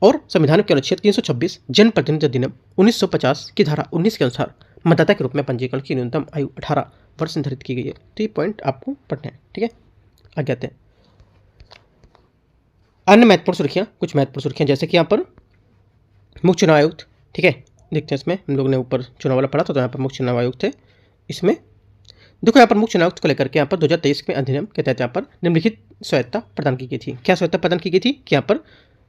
और संविधान के अनुच्छेद 326 जन प्रतिनिधित्व अधिनियम 1950 की धारा 19 के अनुसार मतदाता के रूप में पंजीकरण की न्यूनतम आयु 18 वर्ष निर्धारित की गई है। तो ये पॉइंट आपको पढ़ना है। ठीक है, आगे आते हैं अन्य महत्वपूर्ण सुर्खियाँ। कुछ महत्वपूर्ण सुर्खियाँ जैसे कि यहाँ पर मुख्य चुनाव आयुक्त। ठीक है, देखते हैं इसमें, हम लोग ने ऊपर चुनाव वाला पढ़ा था तो यहाँ पर मुख्य चुनाव आयुक्त है। इसमें देखो यहाँ पर मुख्य चुनाव आयुक्त को लेकर के यहाँ पर 2023 में अधिनियम के तहत यहाँ पर निम्नलिखित स्वायत्ता प्रदान की गई थी। क्या स्वायत्ता प्रदान की गई थी कि यहाँ पर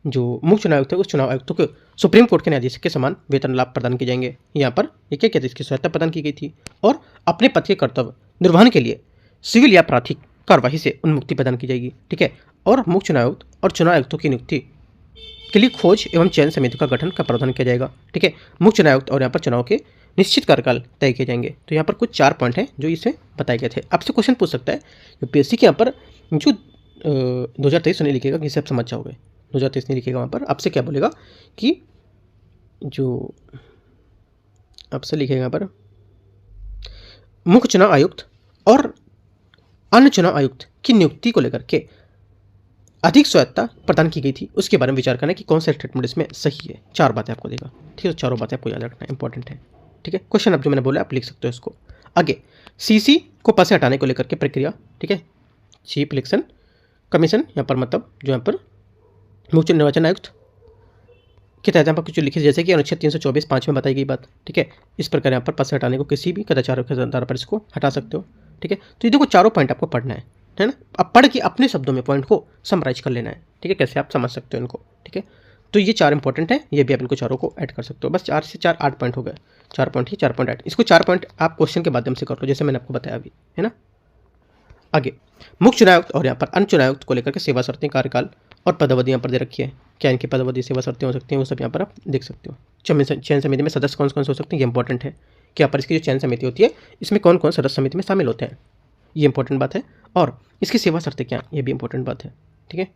जो मुख्य चुनाव आयुक्त है उस चुनाव आयुक्तों को सुप्रीम कोर्ट के न्यायाधीश के समान वेतन लाभ प्रदान किए जाएंगे। यहाँ पर ये क्या कहते हैं, इसकी स्वायत्ता प्रदान की गई थी। और अपने पद के कर्तव्य निर्वहन के लिए सिविल या आपराधिक कार्यवाही से उन्मुक्ति प्रदान की जाएगी। ठीक है, और मुख्य चुनाव आयुक्त और चुनाव आयुक्तों की नियुक्ति के लिए खोज एवं चयन समिति का गठन का प्रावधान किया जाएगा। ठीक है, मुख्य चुनाव आयुक्त और यहाँ पर चुनाव के निश्चित कार्यकाल तय किए जाएंगे। तो यहाँ पर कुछ 4 पॉइंट हैं जो इसमें बताए गए थे। आपसे क्वेश्चन पूछ सकता है UPSC के यहाँ पर जो 2023 नहीं लिखेगा, जिसे आप समझ जाओगे 2023 नहीं लिखेगा, वहाँ पर आपसे क्या बोलेगा कि जो आपसे लिखेगा यहाँ पर मुख्य चुनाव आयुक्त और अन्य चुनाव आयुक्त की नियुक्ति को लेकर के अधिक स्वायत्ता प्रदान की गई थी, उसके बारे में विचार करना है कि कौन सा स्टेटमेंट इसमें सही है। 4 बातें आपको देगा। ठीक है, चारों बातें आपको याद रखना इंपॉर्टेंट है। ठीक है, क्वेश्चन अब जो मैंने बोला आप लिख सकते हो इसको। आगे CC को पद से हटाने को लेकर के प्रक्रिया। ठीक है, चीफ इलेक्शन कमीशन यहाँ पर मतलब जो यहाँ पर मुख्य निर्वाचन आयुक्त के तहत यहाँ पर कुछ लिखित जैसे कि अनुच्छेद 324(5) में बताई गई बात। ठीक है, इस प्रकार यहाँ पर पद से हटाने को किसी भी कदाचार के आधार पर इसको हटा सकते हो। ठीक है, तो ये देखो चारों पॉइंट आपको पढ़ना है ना, अब पढ़ के अपने शब्दों में पॉइंट को समराइज कर लेना है। ठीक है, कैसे आप समझ सकते हो इनको। ठीक है, तो ये 4 इंपॉर्टेंट है, ये भी आप इनको चारों को ऐड कर सकते हो। बस 4 से 4 8 पॉइंट हो गए। 4 पॉइंट ही 4 पॉइंट ऐड, इसको 4 पॉइंट आप क्वेश्चन के माध्यम से कर लो जैसे मैंने आपको बताया अभी, है ना। आगे मुख्य चुनाव आयुक्त और यहाँ पर अन्य चुनाव आयुक्त को लेकर के सेवा शर्तें, कार्यकाल और पदावधि यहाँ पर दे रखी है। क्या इनकी पदावधि सेवा शर्तें हो सकती हैं, वो सब यहाँ पर आप देख सकते हो। चयन समिति में सदस्य कौन कौन से हो सकते हैं, ये इंपॉर्टेंट है कि यहाँ पर इसकी जो चयन समिति होती है इसमें कौन कौन सदस्य समिति में शामिल होते हैं, ये इंपॉर्टेंट बात है। और इसकी सेवा शर्तें क्या, ये भी इंपॉर्टेंट बात है। ठीक है,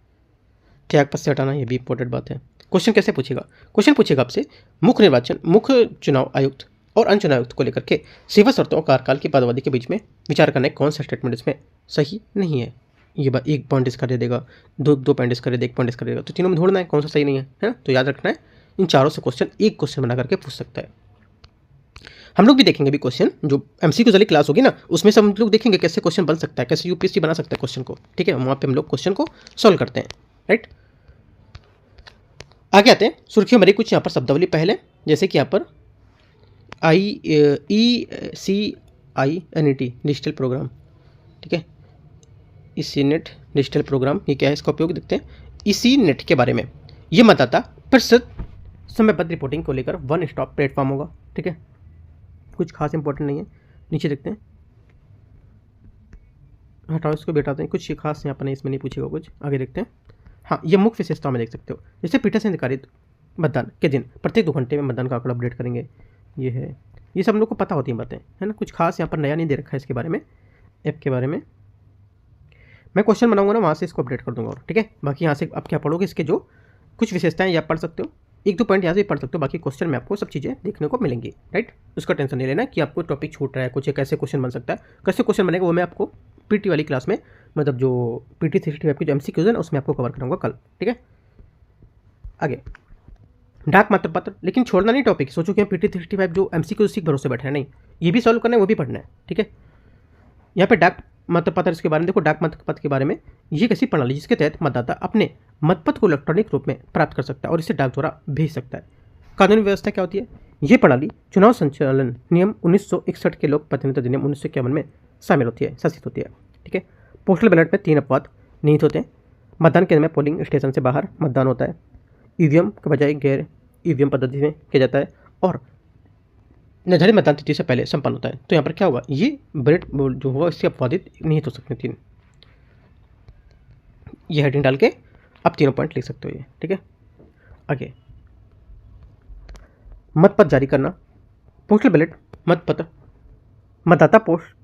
त्याग पद से हटाना, ये भी इंपॉर्टेंट बात है। क्वेश्चन कैसे पूछेगा, क्वेश्चन पूछेगा आपसे मुख्य चुनाव आयुक्त और अन्य चुनाव आयुक्त को लेकर के सेवा शर्तों और कार्यकाल की पदावधि के बीच में विचार करना है कौन सा स्टेटमेंट इसमें सही नहीं है। ये बात 1 पॉइंट इसका दे देगा, 2 पॉइंट इसका दे देगा, 1 पॉइंट इसका दे देगा, तो तीनों में ढूंढना है कौन सा सही नहीं है, है ना। तो याद रखना है इन चारों से क्वेश्चन एक क्वेश्चन बना करके पूछ सकता है। हम लोग भी देखेंगे अभी क्वेश्चन जो MCQ वाली क्लास होगी ना, उसमें से हम लोग देखेंगे कैसे क्वेश्चन बन सकता है, कैसे UPSC बना सकता है क्वेश्चन को। ठीक है, वहाँ पे हम लोग क्वेश्चन को सॉल्व करते हैं। राइट, आगे आते हैं सुर्खियों में कुछ यहाँ पर शब्दावली पहले, जैसे कि यहाँ पर ECINET डिजिटल प्रोग्राम। ठीक है, ECNET डिजिटल प्रोग्राम, ये क्या है, इसका उपयोग देखते हैं। ECNET के बारे में, ये मतदाता प्रतिशत समयबद्ध रिपोर्टिंग को लेकर 1 स्टॉप प्लेटफॉर्म होगा। ठीक है, कुछ खास इंपॉर्टेंट नहीं है। नीचे देखते हैं, हटाओ इसको, बैठाते हैं, कुछ खास यहाँ पर नहीं, इसमें नहीं पूछेगा कुछ। आगे देखते हैं। हाँ, ये मुख्य विशेषताओं में देख सकते हो, जैसे पीठासीन अधिकारित मतदान के दिन प्रत्येक 2 घंटे में मतदान का आंकड़ा अपडेट करेंगे। ये है, ये सब लोग को पता होती हैं बातें, है ना। कुछ खास यहाँ पर नया नहीं दे रखा है इसके बारे में, ऐप के बारे में। मैं क्वेश्चन बनाऊंगा ना, वहाँ से इसको अपडेट कर दूंगा। और ठीक है, बाकी यहाँ से आप क्या पढ़ोगे, इसके जो कुछ विशेषताएं ये आप पढ़ सकते हो। एक दो पॉइंट यहाँ से पढ़ सकते हो, बाकी क्वेश्चन में आपको सब चीज़ें देखने को मिलेंगी, राइट। उसका टेंशन नहीं लेना कि आपको टॉपिक छूट रहा है, कुछ कैसे क्वेश्चन बन सकता है, कैसे क्वेश्चन बनेगा वो मैं आपको पीटी वाली क्लास में, मतलब जो पीटी 365 की जो एमसीक्यूज है ना उसमें आपको कवर करूँगा कल, ठीक है। आगे डाक मात्र पत्र, लेकिन छोड़ना नहीं टॉपिक, सोचो कि हम पीटी 365 जो एमसीक्यू उसी के भरोसे बैठे हैं, नहीं, ये भी सॉल्व करना है, वो भी पढ़ना है, ठीक है। यहाँ पे डाक मत पत्र, इसके बारे में देखो, डाक मत पत्र के बारे में, ये कैसी प्रणाली जिसके तहत मतदाता अपने मतपत्र को इलेक्ट्रॉनिक रूप में प्राप्त कर सकता है और इसे डाक द्वारा भेज सकता है। कानूनी व्यवस्था क्या होती है? ये प्रणाली चुनाव संचालन नियम 1961 के लोक प्रतिनिधित्व अधिनियम 1951 में शामिल होती है, शासित होती है, ठीक है। पोस्टल बैलेट में 3 अपवाद निहित होते हैं। मतदान केंद्र में पोलिंग स्टेशन से बाहर मतदान होता है, ईवीएम के बजाय गैर ईवीएम पद्धति में किया जाता है और निर्धारित मतदान तिथि से पहले संपन्न होता है। तो यहाँ पर क्या हुआ, ये बैलेट जो हुआ इससे अपवादित निहित हो सकते हैं 3। ये हेडिंग डाल के आप तीनों पॉइंट लिख सकते हो ये, ठीक है। आगे मतपत्र जारी करना, पोस्टल बैलेट मतपत्र मतदाता पोस्ट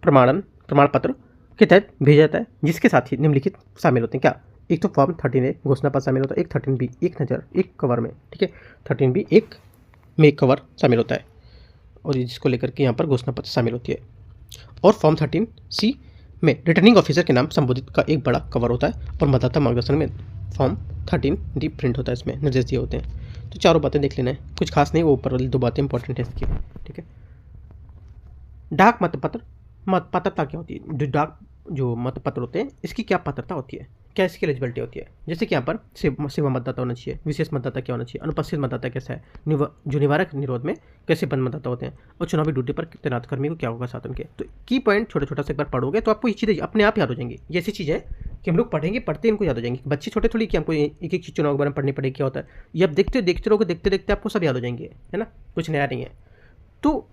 प्रमाण पत्र के तहत भेजा जाता है, जिसके साथ ही निम्नलिखित शामिल होते हैं। क्या? एक तो फॉर्म 13A घोषणा पत्र शामिल होता है, एक 13B एक नज़र एक कवर में, ठीक है। 13B एक में एक कवर शामिल होता है और जिसको लेकर के यहाँ पर घोषणा पत्र शामिल होती है। और फॉर्म 13C में रिटर्निंग ऑफिसर के नाम संबोधित का एक बड़ा कवर होता है और मतदाता मार्गदर्शन में फॉर्म 13D प्रिंट होता है, इसमें निर्देश दिए होते हैं। तो चारों बातें देख लेना है, कुछ खास नहीं, वो ऊपर वाली 2 बातें इंपॉर्टेंट है इसकी, ठीक है। डाक मतपत्र, मतपत्रता क्या होती है? डाक जो मतपत्र होते हैं इसकी क्या पात्रता होती है, क्या इसकी एलिजिबिलिटी होती है? जैसे कि यहाँ पर सेवा मतदाता होना चाहिए, विशेष मतदाता क्या होना चाहिए, अनुपस्थित मतदाता कैसा है, जो निवारक निरोध में कैसे बंद मतदाता होते हैं, और चुनावी ड्यूटी पर तैनात कर्मी को क्या होगा साधन के। तो की पॉइंट छोटा छोटा से एक बार पढ़ोगे तो आपको ये चीज़ें अपने आप याद हो जाएंगी। ये ऐसी चीज़ है कि हम लोग पढ़ेंगे, पढ़ते इनको याद हो जाएंगी। बच्चे छोटे थोड़ी कि हमको एक एक चीज़ चुनाव के बारे में पढ़नी पड़ेगी, क्या होता है ये आप देखते रहोगे, देखते देखते आपको सब याद हो जाएंगे, है ना, कुछ नया नहीं है। तो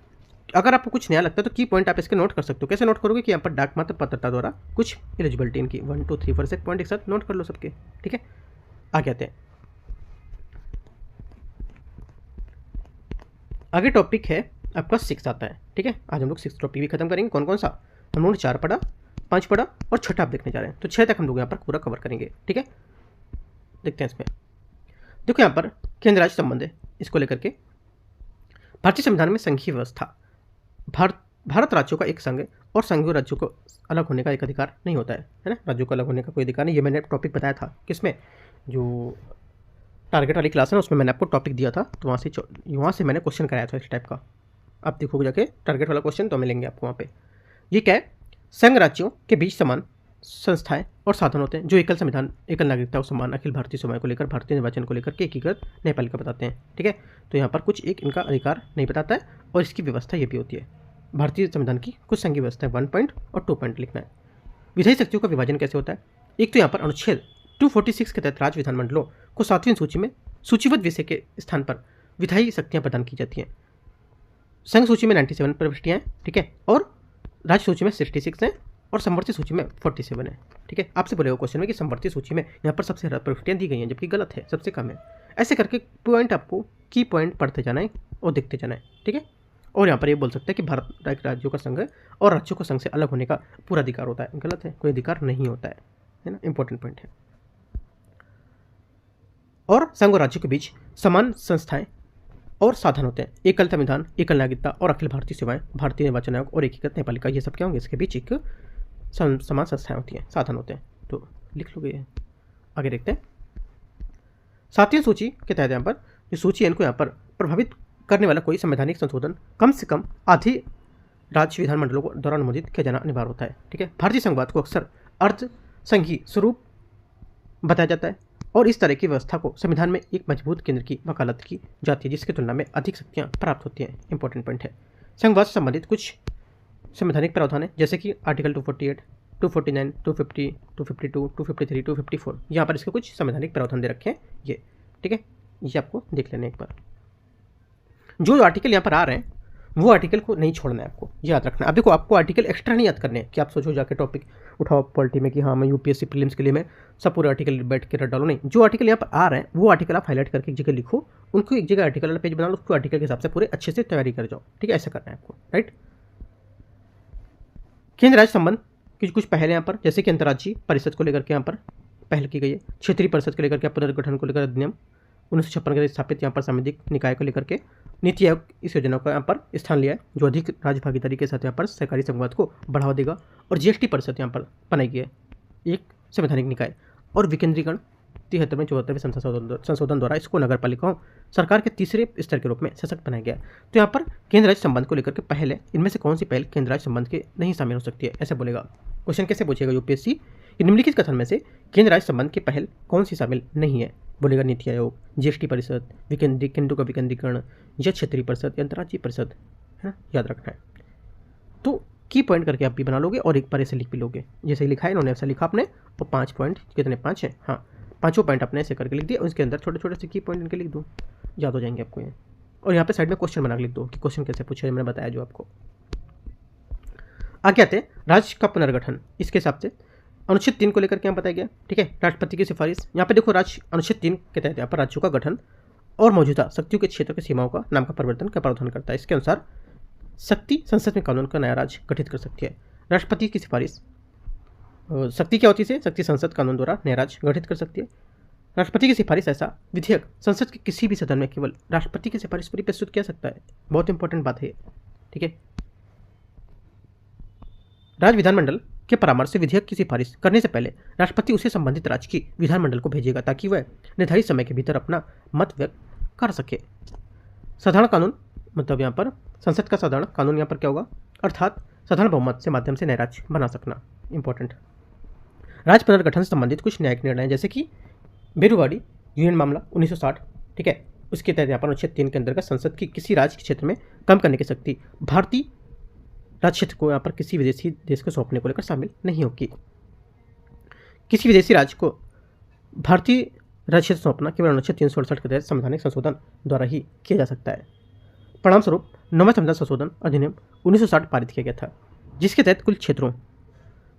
अगर आपको कुछ नया लगता है तो की पॉइंट आप इसके नोट कर सकते हो। कैसे नोट करोगे कि यहाँ पर डाक मत पत्रता द्वारा कुछ एलिजिबिलिटी इनकी 1 2 3 4 से पॉइंट एक साथ नोट कर लो सबके, ठीक है। आगे आते हैं, आगे टॉपिक है आपका 6 आता है, ठीक है। आज हम लोग 6 टॉपिक भी खत्म करेंगे। कौन कौन सा? हम लोगों ने 4 पढ़ा, 5 पढ़ा और 6 आप देखने जा रहे हैं, तो 6 तक हम लोग यहाँ पर पूरा कवर करेंगे, ठीक है। देखते हैं इसमें, देखो यहाँ पर केंद्र राज्य संबंध है, इसको लेकर के भारतीय संविधान में संघीय व्यवस्था, भारत राज्यों का एक संघ है और संघीय राज्यों को अलग होने का एक अधिकार नहीं होता है ना, राज्यों को अलग होने का कोई अधिकार नहीं। ये मैंने टॉपिक बताया था किसमें, जो टारगेट वाली क्लास है ना उसमें मैंने आपको टॉपिक दिया था, तो वहाँ से मैंने क्वेश्चन कराया था इस टाइप का। आप देखोगे जाके टारगेट वाला क्वेश्चन तो मिलेंगे आपको वहाँ पे। ये क्या है? संघ राज्यों के बीच समान संस्थाएं और साधन होते हैं जो एकल संविधान, एकल नागरिकता और समान अखिल भारतीय सीमाओं को लेकर, भारतीय निर्वाचन को लेकर के एकीकृत न्यायपालिका बताते हैं, ठीक है। तो यहाँ पर कुछ एक इनका अधिकार नहीं बताता है और इसकी व्यवस्था ये भी होती है। भारतीय संविधान की कुछ संघीय व्यवस्था है, 1 पॉइंट और 2 पॉइंट लिखना है। विधायी शक्तियों का विभाजन कैसे होता है? एक तो यहाँ पर अनुच्छेद 246 के तहत राज्य विधानमंडलों को 7वीं सूची में सूचीबद्ध विषय के स्थान पर विधायी शक्तियाँ प्रदान की जाती हैं। संघ सूची में 97 प्रविष्टियाँ हैं, ठीक है, और राज्य सूची में 66 हैं और समवर्ती सूची में 47 है, ठीक है। आपसे बोलेगा क्वेश्चन में कि समवर्ती सूची में यहाँ पर सबसे ज़्यादा प्रविष्टियाँ दी गई हैं, जबकि गलत है, सबसे कम है। ऐसे करके पॉइंट आपको की पॉइंट पढ़ते जाना है और देखते जाना है, ठीक है। और यहाँ पर ये बोल सकते हैं कि भारत राज्यों का संघ है और राज्यों को संघ से अलग होने का पूरा अधिकार होता है, गलत है, कोई अधिकार नहीं होता है ना, इंपॉर्टेंट पॉइंट है। और संघ और राज्यों के बीच समान संस्थाएं और साधन होते हैं, एकल संविधान, एकल नागरिकता और अखिल भारतीय सेवाएं, भारतीय निर्वाचन आयोग और एकीकृत न्यायपालिका, ये सब क्या होंगे? इसके बीच एक समान संस्थाएं होती हैं, साधन होते हैं, तो लिख लोगे। आगे देखते हैं 7वीं सूची के तहत यहाँ पर जो सूची है, इनको यहाँ पर प्रभावित करने वाला कोई संवैधानिक संशोधन कम से कम आधी राज्य विधानमंडलों को द्वारा अनुमोदित किया जाना अनिवार्य होता है, ठीक है। भारतीय संघवाद को अक्सर अर्ध संघीय स्वरूप बताया जाता है और इस तरह की व्यवस्था को संविधान में एक मजबूत केंद्र की वकालत की जाती है, जिसकी तुलना में अधिक शक्तियाँ प्राप्त होती हैं। इंपॉर्टेंट पॉइंट है। संघवाद से संबंधित कुछ संवैधानिक प्रावधान है, जैसे कि आर्टिकल 248, 249, 250, 252, 253, 254, यहाँ पर इसके कुछ संवैधानिक प्रावधान दे रखे हैं ये, ठीक है। ये आपको देख लेना एक बार। जो आर्टिकल यहाँ पर आ रहे हैं वो आर्टिकल को नहीं छोड़ना है, आपको याद रखना है। अब देखो, आपको आर्टिकल एक्स्ट्रा नहीं याद करने हैं कि आप सोचो जाके टॉपिक उठाओ पॉलिटी में कि हाँ मैं यूपीएससी प्रीलिम्स के लिए मैं सब पूरे आर्टिकल बैठ के रट डालो, नहीं। जो आर्टिकल यहाँ पर आ रहे हैं वो आर्टिकल आप हाईलाइट करके एक जगह लिखो, उनको एक जगह आर्टिकल वाला पेज बना लो, उसको आर्टिकल के हिसाब से पूरे अच्छे से तैयारी कर जाओ, ठीक है। ऐसा करना है आपको, राइट। केंद्र राज्य संबंध की कुछ पहले यहाँ पर, जैसे कि अंतर्राज्यीय परिषद को लेकर के यहाँ पर पहल की गई है, क्षेत्रीय परिषद को लेकर के पुनर्गठन को लेकर अधिनियम, 1956 के स्थापित यहाँ पर सामाजिक निकाय को लेकर के नीति आयोग इस योजना का यहाँ पर स्थान लिया है, जो अधिक राज्य भागीदारी के साथ यहाँ पर सहकारी संघवाद को बढ़ावा देगा। और जीएसटी परिषद यहाँ पर बनाई गई है, एक संवैधानिक निकाय। और विकेंद्रीकरण 73वें 74वें संशोधन द्वारा इसको नगर पालिकाओं सरकार के तीसरे स्तर के रूप में सशक्त बनाया गया। तो यहाँ पर केंद्र राज्य संबंध को लेकर के पहले इनमें से कौन सी पहल केंद्र राज्य संबंध के नहीं शामिल हो सकती है, ऐसे बोलेगा। क्वेश्चन कैसे पूछेगा यूपीएससी, निम्नलिखित कथन में से केंद्र राज्य संबंध की पहल कौन सी शामिल नहीं है, बोलेगा नीति आयोग, जीएसटी परिषद, केंद्र का विकेंद्रीकरण या क्षेत्रीय परिषद या अंतर्राज्यीय परिषद, है ना, याद रखना है। तो की पॉइंट करके आप भी बना लोगे और एक बार ऐसे लिख भी लोगे, जैसे लिखा है इन्होंने ऐसा लिखा आपने, और 5 पॉइंट कितने 5 है, हाँ 5 पॉइंट आपने ऐसे करके लिख दिया, उसके अंदर छोटे छोटे से की पॉइंट इनके लिख दो, याद हो जाएंगे आपको ये। और यहाँ पे साइड में क्वेश्चन बना के लिख दो कि क्वेश्चन कैसे पूछा है, मैंने बताया जो आपको। आगे आते हैं राज्य का पुनर्गठन। इसके हिसाब से अनुच्छेद 3 को लेकर के यहाँ बताया गया, ठीक है, राष्ट्रपति की सिफारिश। यहाँ पे देखो राज्य अनुच्छेद 3 के तहत यहाँ पर राज्यों का गठन और मौजूदा शक्तियों के क्षेत्र की सीमाओं का नाम का परिवर्तन का प्रावधान करता है। इसके अनुसार शक्ति संसद में कानून का नया राज्य गठित कर सकती है। राष्ट्रपति की सिफारिश, शक्ति क्या होती है, शक्ति संसद कानून द्वारा नया राज्य गठित कर सकती है। राष्ट्रपति की सिफारिश ऐसा विधेयक संसद के किसी भी सदन में केवल राष्ट्रपति की सिफारिश पर ही प्रस्तुत किया सकता है। बहुत इंपॉर्टेंट बात है, ठीक है। राज्य विधानमंडल के परामर्श से विधेयक की सिफारिश करने से पहले राष्ट्रपति उसे संबंधित राज्य की विधानमंडल को भेजेगा ताकि वह निर्धारित समय के भीतर अपना मत व्यक्त कर सके। साधारण कानून मतलब यहाँ पर संसद का साधारण कानून यहाँ पर क्या होगा, अर्थात साधारण बहुमत से माध्यम से नया राज्य बना सकना, इंपॉर्टेंट। राज्य पुनर्गठन से संबंधित कुछ न्यायिक निर्णय, जैसे कि बेरुवाड़ी यूनियन मामला 1960, ठीक है, उसके तहत यहाँ पर अनुच्छेद 3 के अंतर्गत संसद की किसी राज्य के क्षेत्र में कम करने की शक्ति भारतीय राज्य क्षेत्र को यहाँ पर किसी विदेशी देश को सौंपने को लेकर शामिल नहीं होगी। किसी विदेशी राज्य को भारतीय राज्य क्षेत्र सौंपना केवल अनुच्छेद 368 के तहत संवैधानिक संशोधन द्वारा ही किया जा सकता है। परिणाम स्वरूप 9वें संविधान संशोधन अधिनियम 1960 पारित किया गया था, जिसके तहत कुछ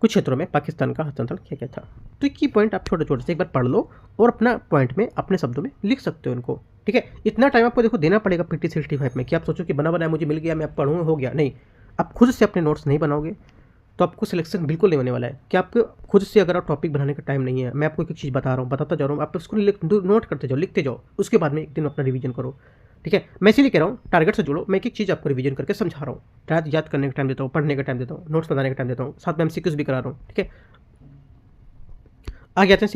क्षेत्रों में पाकिस्तान का हस्तांतरण किया गया था। तो एक की पॉइंट आप छोटे छोटे से एक बार पढ़ लो और अपना पॉइंट में अपने शब्दों में लिख सकते हो इनको, ठीक है। इतना टाइम आपको देखो देना पड़ेगा PT 65 में कि आप सोचो कि बना बनाया मुझे मिल गया, मैं अब पढ़ूँ हो गया, नहीं। आप खुद से अपने नोट्स नहीं बनाओगे तो आपको सिलेक्शन बिल्कुल नहीं होने वाला है। कि आपको खुद से अगर आप टॉपिक बनाने का टाइम नहीं है, मैं आपको एक चीज़ बताता जा रहा हूँ, आप उसको नोट करते जाओ, लिखते जाओ, उसके बाद में एक दिन अपना रिवीजन करो, ठीक है। मैं इसीलिए कह रहा हूँ टारगेट से जुड़ो, मैं एक चीज़ आपको रिवीजन करके समझा रहा हूँ, याद करने का टाइम देता हूँ, पढ़ने का टाइम देता हूँ, नोट्स बनाने का टाइम देता हूँ, साथ में MCQs भी करा रहा हूँ, ठीक है। आगे आते हैं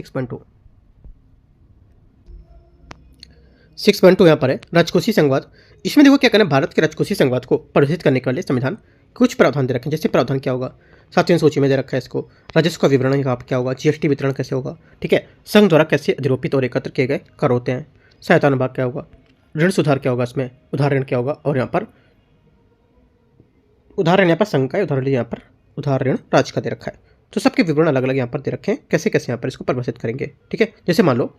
6.2 यहाँ पर है राजकोषीय संघवाद। इसमें देखो क्या करना है, भारत के राजकोषीय संघवाद को परिभाषित करने के लिए संविधान कुछ प्रावधान दे रखे हैं। जैसे प्रावधान क्या होगा, 7वीं सूची में दे रखा है इसको, राजस्व का विवरण क्या होगा, GST वितरण कैसे होगा, ठीक है, संघ द्वारा कैसे अधिरोपित और एकत्र किए गए कर होते हैं, सहायता अनुभाग क्या होगा, ऋण सुधार क्या होगा, इसमें उधार ऋण क्या होगा, और यहाँ पर उदाहरण यहाँ पर संघ का है, उदाहरण यहाँ पर उधार ऋण राज्य का दे रखा है। तो सबके विवरण अलग अलग यहाँ पर दे रखे हैं, कैसे कैसे यहाँ पर इसको परिभाषित करेंगे, ठीक है। जैसे मान लो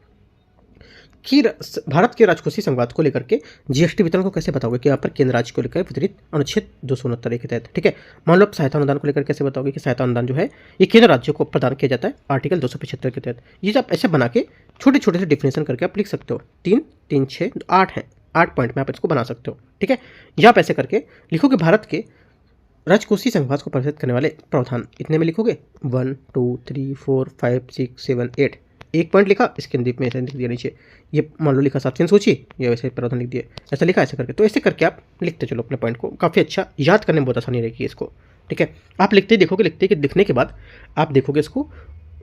कि भारत के राजकोषीय संघवाद को लेकर के GST वितरण को कैसे बताओगे कि यहाँ पर केंद्र राज्य को लेकर वितरित अनुच्छेद 269 के तहत, ठीक है। मान लो आप सहायता अनुदान को लेकर कैसे बताओगे कि सहायता अनुदान जो है ये केंद्र राज्यों को प्रदान किया जाता है आर्टिकल 275 के तहत। ये आप ऐसे बना के छोटे छोटे से डिफिनेशन करके आप लिख सकते हो, 3, 3, 6, 8 है, 8 पॉइंट में आप इसको बना सकते हो, ठीक है। या आप ऐसे करके लिखोगे भारत के राजकोषीय संघवाद को परिभाषित करने वाले प्रावधान, इतने में लिखोगे 1, 2, 3, 4, 5, 6, 7, 8, एक पॉइंट लिखा, इसके अंदर में ऐसे लिख दिया नीचे, ये मान लो लिखा 7वीं सूची, ये वैसे प्रावधान लिख दिए, ऐसा लिखा ऐसे करके। तो ऐसे करके आप लिखते चलो अपने पॉइंट को, काफ़ी अच्छा याद करने में बहुत आसानी रहेगी इसको, ठीक है। आप लिखते देखोगे, लिखने के बाद आप देखोगे इसको,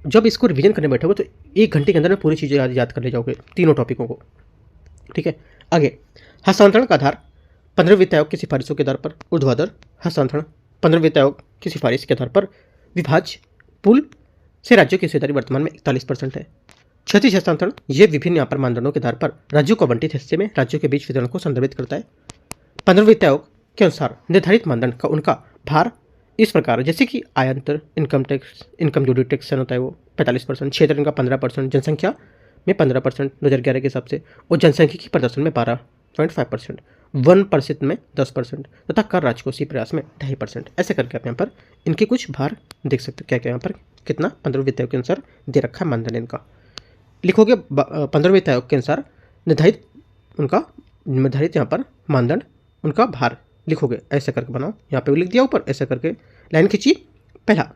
जब इसको रिवीजन करने बैठोगे तो 1 घंटे के अंदर में पूरी चीज़ें याद कर ले जाओगे, तीनों टॉपिकों को, ठीक है। आगे हस्तांतरण का आधार 15वें वित्त आयोग की सिफारिशों के आधार पर ऊर्ध्वाधर हस्तांतरण, 15वें वित्त आयोग की सिफारिश के आधार पर विभाज्य पूल से राज्यों की हिस्सेदारी वर्तमान में 41% है। क्षैतिज हस्तांतरण ये विभिन्न यहाँ पर मानदंडों के आधार पर राज्यों को आवंटित हिस्से में राज्यों के बीच वितरण को संदर्भित करता है। 15वें वित्त आयोग के अनुसार निर्धारित मानदंड का उनका भार इस प्रकार है, जैसे कि आयंतर income tax, income duty tax होता है वो 45%, क्षेत्र इनका 15%, जनसंख्या में 15% 2011 के हिसाब से, और जनसंख्या की प्रदर्शन में 12.5%, 1% में 10% तथा कर राजकोषीय प्रयास में 2.5%। ऐसे करके आप यहाँ पर इनके कुछ भार देख सकते हो, क्या क्या यहाँ पर कितना 15वें वित्त आयोग के अनुसार दे रखा है मानदंड इनका। लिखोगे 15वें वित्त आयोग के अनुसार निर्धारित यहाँ पर मानदंड उनका भार लिखोगे, ऐसे करके बनाओ, यहाँ पे लिख दिया ऊपर, ऐसे करके लाइन खींची। पहला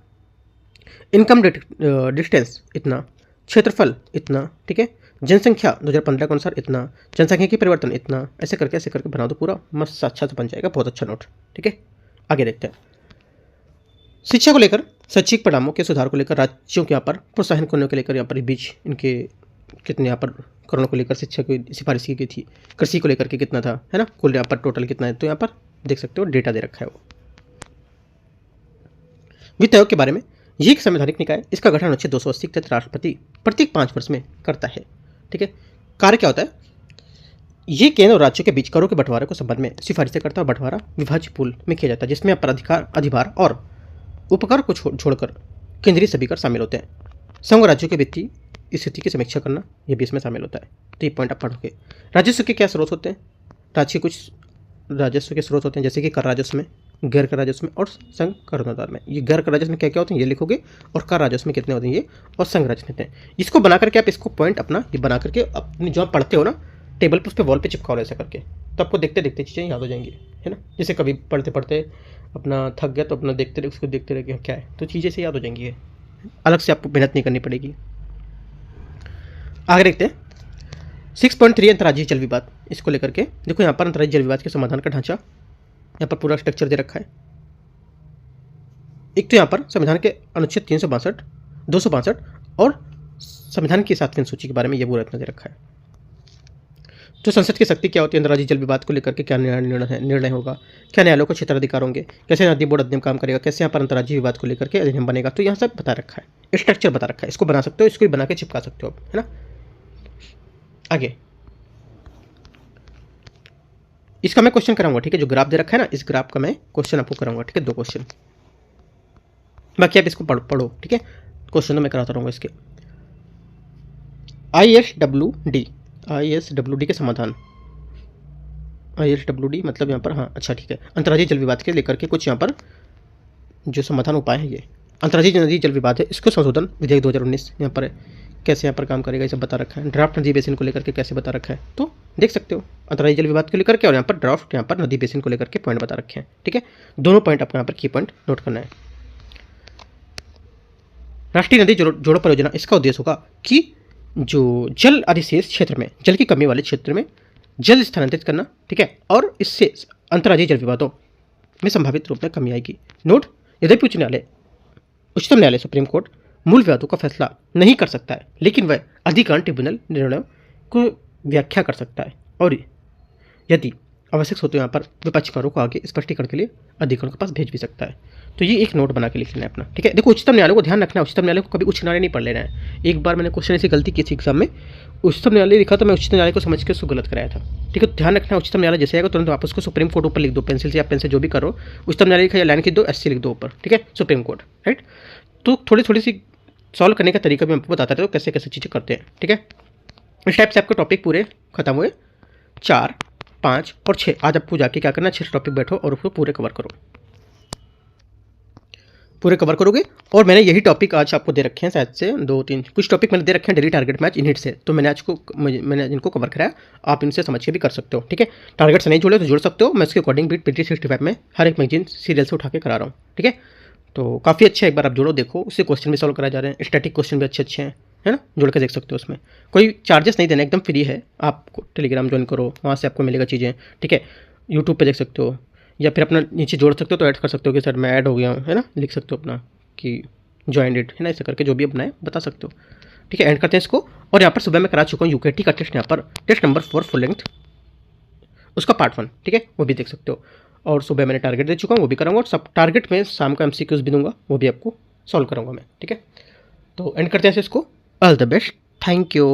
इनकम डिस्टेंस इतना, क्षेत्रफल इतना, ठीक है, जनसंख्या 2015 के अनुसार इतना, जनसंख्या की परिवर्तन इतना, ऐसे करके बना दो पूरा मस्त अच्छा से बन जाएगा, बहुत अच्छा नोट। ठीक है, आगे देखते हैं। शिक्षा को लेकर शैक्षिक परिणामों के सुधार को लेकर राज्यों के यहाँ पर प्रोत्साहन करने को लेकर यहाँ पर बीच इनके कितने यहाँ पर करोड़ों को लेकर शिक्षा की सिफारिश की गई थी। कृषि को लेकर के कितना था, है ना, कुल यहाँ पर टोटल कितना है, तो यहाँ पर देख सकते हो डेटा दे रखा है वो। वित्त आयोग के बारे में, ये एक संवैधानिक निकाय, इसका गठन अनुच्छेद 280 के तहत राष्ट्रपति प्रत्येक 5 वर्ष में करता है। ठीक है, कार्य क्या होता है, ये केंद्र और राज्यों के बीच करों के बंटवारे को संबंध में सिफारिशें करता है और बंटवारा विभाज्य पूल में किया जाता है, जिसमें पर अधिभार और उपकर को छोड़कर केंद्रीय सभी कर शामिल होते हैं। संघ राज्यों के वित्तीय स्थिति की समीक्षा करना, ये भी इसमें शामिल होता है। तो ये पॉइंट आप पढ़ोगे। राजस्व के क्या स्रोत होते हैं, राज्य के कुछ राजस्व के स्रोत होते हैं, जैसे कि कर राजस्व में, गैर कर राजस्व में और संघ कर अनुदान में। ये गैर कर राजस्व में क्या क्या होते हैं ये लिखोगे, और कर राजस्व में कितने होते हैं ये, और संघ राजस्व में कितने। इसको बना करके आप इसको पॉइंट अपना ये बना करके अपनी जो आप पढ़ते हो ना टेबल पर, उस पर वॉल पे चिपकाओ ऐसा करके, तो आपको देखते देखते चीज़ें याद हो जाएंगी, है ना। जैसे कभी पढ़ते पढ़ते अपना थक गया तो अपना देखते रहे, उसको देखते रहे क्या है, तो चीज़ें से याद हो जाएंगी, अलग से आपको मेहनत नहीं करनी पड़ेगी। आगे देखते हैं 6.3 अंतर्राज्यीय जल विवाद, इसको लेकर के देखो यहाँ पर अंतर्राज्यीय जल विवाद के समाधान का ढांचा, यहाँ पर पूरा स्ट्रक्चर दे रखा है। एक तो यहाँ पर संविधान के अनुच्छेद 362, 262 और संविधान की 7वीं अनुसूची के बारे में ये पूरा इतना दे रखा है। तो संसद की शक्ति क्या होती है, अंतर्राज्यीय जल विवाद को लेकर के क्या निर्णय होगा, क्या न्यायालयों को क्षेत्राधिकार होंगे, कैसे नदी बोर्ड अधिनियम काम करेगा, कैसे यहाँ पर अंतर्राज्यीय विवाद को लेकर के अधिनियम बनेगा, तो यहाँ सब बता रखा है, स्ट्रक्चर बता रखा है। इसको बना सकते हो, इसको भी बना के चिपका सकते हो, है ना। आगे इसका मैं क्वेश्चन कराऊंगा, ठीक है, जो ग्राफ दे रखा है ना, इस ग्राफ का मैं क्वेश्चन आपको कराऊंगा, ठीक है, 2 क्वेश्चन, बाकी आप इसको पढ़ो, ठीक है। क्वेश्चन तो मैं कराता रहूंगा इसके। ISWD के समाधान, ISWD मतलब यहाँ पर, हाँ अच्छा ठीक है, अंतर्राज्यीय जल विवाद के लेकर के कुछ यहाँ पर जो समाधान उपाय है, ये अंतर्राज्यीय नदी जल विवाद है, इसको संशोधन विधेयक 2019 यहाँ पर कैसे यहाँ पर काम करेगा ये सब बता रखा है। ड्राफ्ट नदी बेसिन को लेकर के कैसे बता रखा है, तो देख सकते हो अंतर्राज्यीय जल विवाद को लेकर के, और यहाँ पर ड्राफ्ट यहाँ पर नदी बेसिन को लेकर के पॉइंट बता रखे हैं, ठीक है। दोनों पॉइंट आपको यहाँ पर की पॉइंट नोट करना है। राष्ट्रीय नदी जोड़ो परियोजना, इसका उद्देश्य होगा कि जो जल अधिशेष क्षेत्र में, जल की कमी वाले क्षेत्र में जल स्थानांतरित करना, ठीक है, और इससे अंतर्राज्यीय जल विवादों में संभावित रूप में कमी आएगी। नोट, यद्यपि उच्चतम न्यायालय सुप्रीम कोर्ट मूल विवादों का फैसला नहीं कर सकता है, लेकिन वह अधिकरण ट्रिब्यूनल निर्णयों को व्याख्या कर सकता है, और यदि आवश्यक हो तो यहाँ पर विपक्षकारों को आगे स्पष्टीकरण के लिए अधिकरण के पास भेज भी सकता है। तो ये एक नोट बना के लिख लेना है अपना, ठीक है। देखो उच्चतम न्यायालय को ध्यान रखना है, उच्चतम न्यायालय को कभी उच्च न्यायालय नहीं पढ़ लेना है। एक बार मैंने क्वेश्चन ऐसी गलती की थी एग्जाम में, उच्चतम न्यायालय लिखा तो मैं उच्चतम न्यायालय को समझ के उसको गलत कराया था, ठीक है। ध्यान रखना, उच्चतम न्यायालय जैसे आएगा तुरंत वापस को सुप्रीम कोर्ट ऊपर लिख दो, पेंसिल से या पेन से जो भी करो, उच्चतम न्यायालय लिखा या लाइन खींच दो, SC लिख दो ऊपर, ठीक है, सुप्रीम कोर्ट, राइट। तो थोड़ी सी सॉल्व करने का तरीका भी मैं आपको बताता रहता हूँ, कैसे कैसे चीज़ें करते हैं, ठीक है। इस टाइप से आपके टॉपिक पूरे खत्म हुए, 4, 5 और 6। आज आपको जाके क्या करना है, 6 टॉपिक बैठो और उसको पूरे कवर करो, पूरे कवर करोगे। और मैंने यही टॉपिक आज आपको दे रखे हैं, शायद से 2-3 कुछ टॉपिक मैंने दे रखे हैं डेली टारगेट मैच इनहिट से, तो मैंने इनको कवर कराया, आप इनसे समझ के भी कर सकते हो, ठीक है। टारगेट से नहीं जुड़े तो जुड़ सकते हो, मैं इसके अकॉर्डिंग बीट PT65 में हर एक मैगजीन सीरियल से उठा के करा रहा हूँ, ठीक है। तो काफ़ी अच्छा है, एक बार आप जोड़ो, देखो उससे क्वेश्चन भी सॉल्व कराए जा रहे हैं, स्टैटिक क्वेश्चन भी अच्छे हैं, है ना, जोड़ के देख सकते हो। उसमें कोई चार्जेस नहीं देना, एकदम फ्री है। आप टेलीग्राम ज्वाइन करो, वहाँ से आपको मिलेगा चीज़ें, ठीक है। यूट्यूब पे देख सकते हो, या फिर अपना नीचे जोड़ सकते हो, तो ऐड कर सकते हो कि सर मैं ऐड हो गया हूँ, है ना, लिख सकते हो अपना कि ज्वाइंड, है ना, ऐसा करके जो भी अपना है बता सकते हो, ठीक है। एंड करते हैं इसको। और यहाँ पर सुबह मैं करा चुका हूँ UKT का टेस्ट, यहाँ पर टेस्ट नंबर 4 फुल लेंथ, उसका पार्ट 1, ठीक है, वो भी देख सकते हो। और सुबह मैंने टारगेट दे चुका हूँ, वो भी कराऊंगा, और सब टारगेट में शाम का MCQs भी दूंगा, वो भी आपको सॉल्व कराऊंगा मैं, ठीक है। तो एंड करते हैं इसको। All the best, thank you.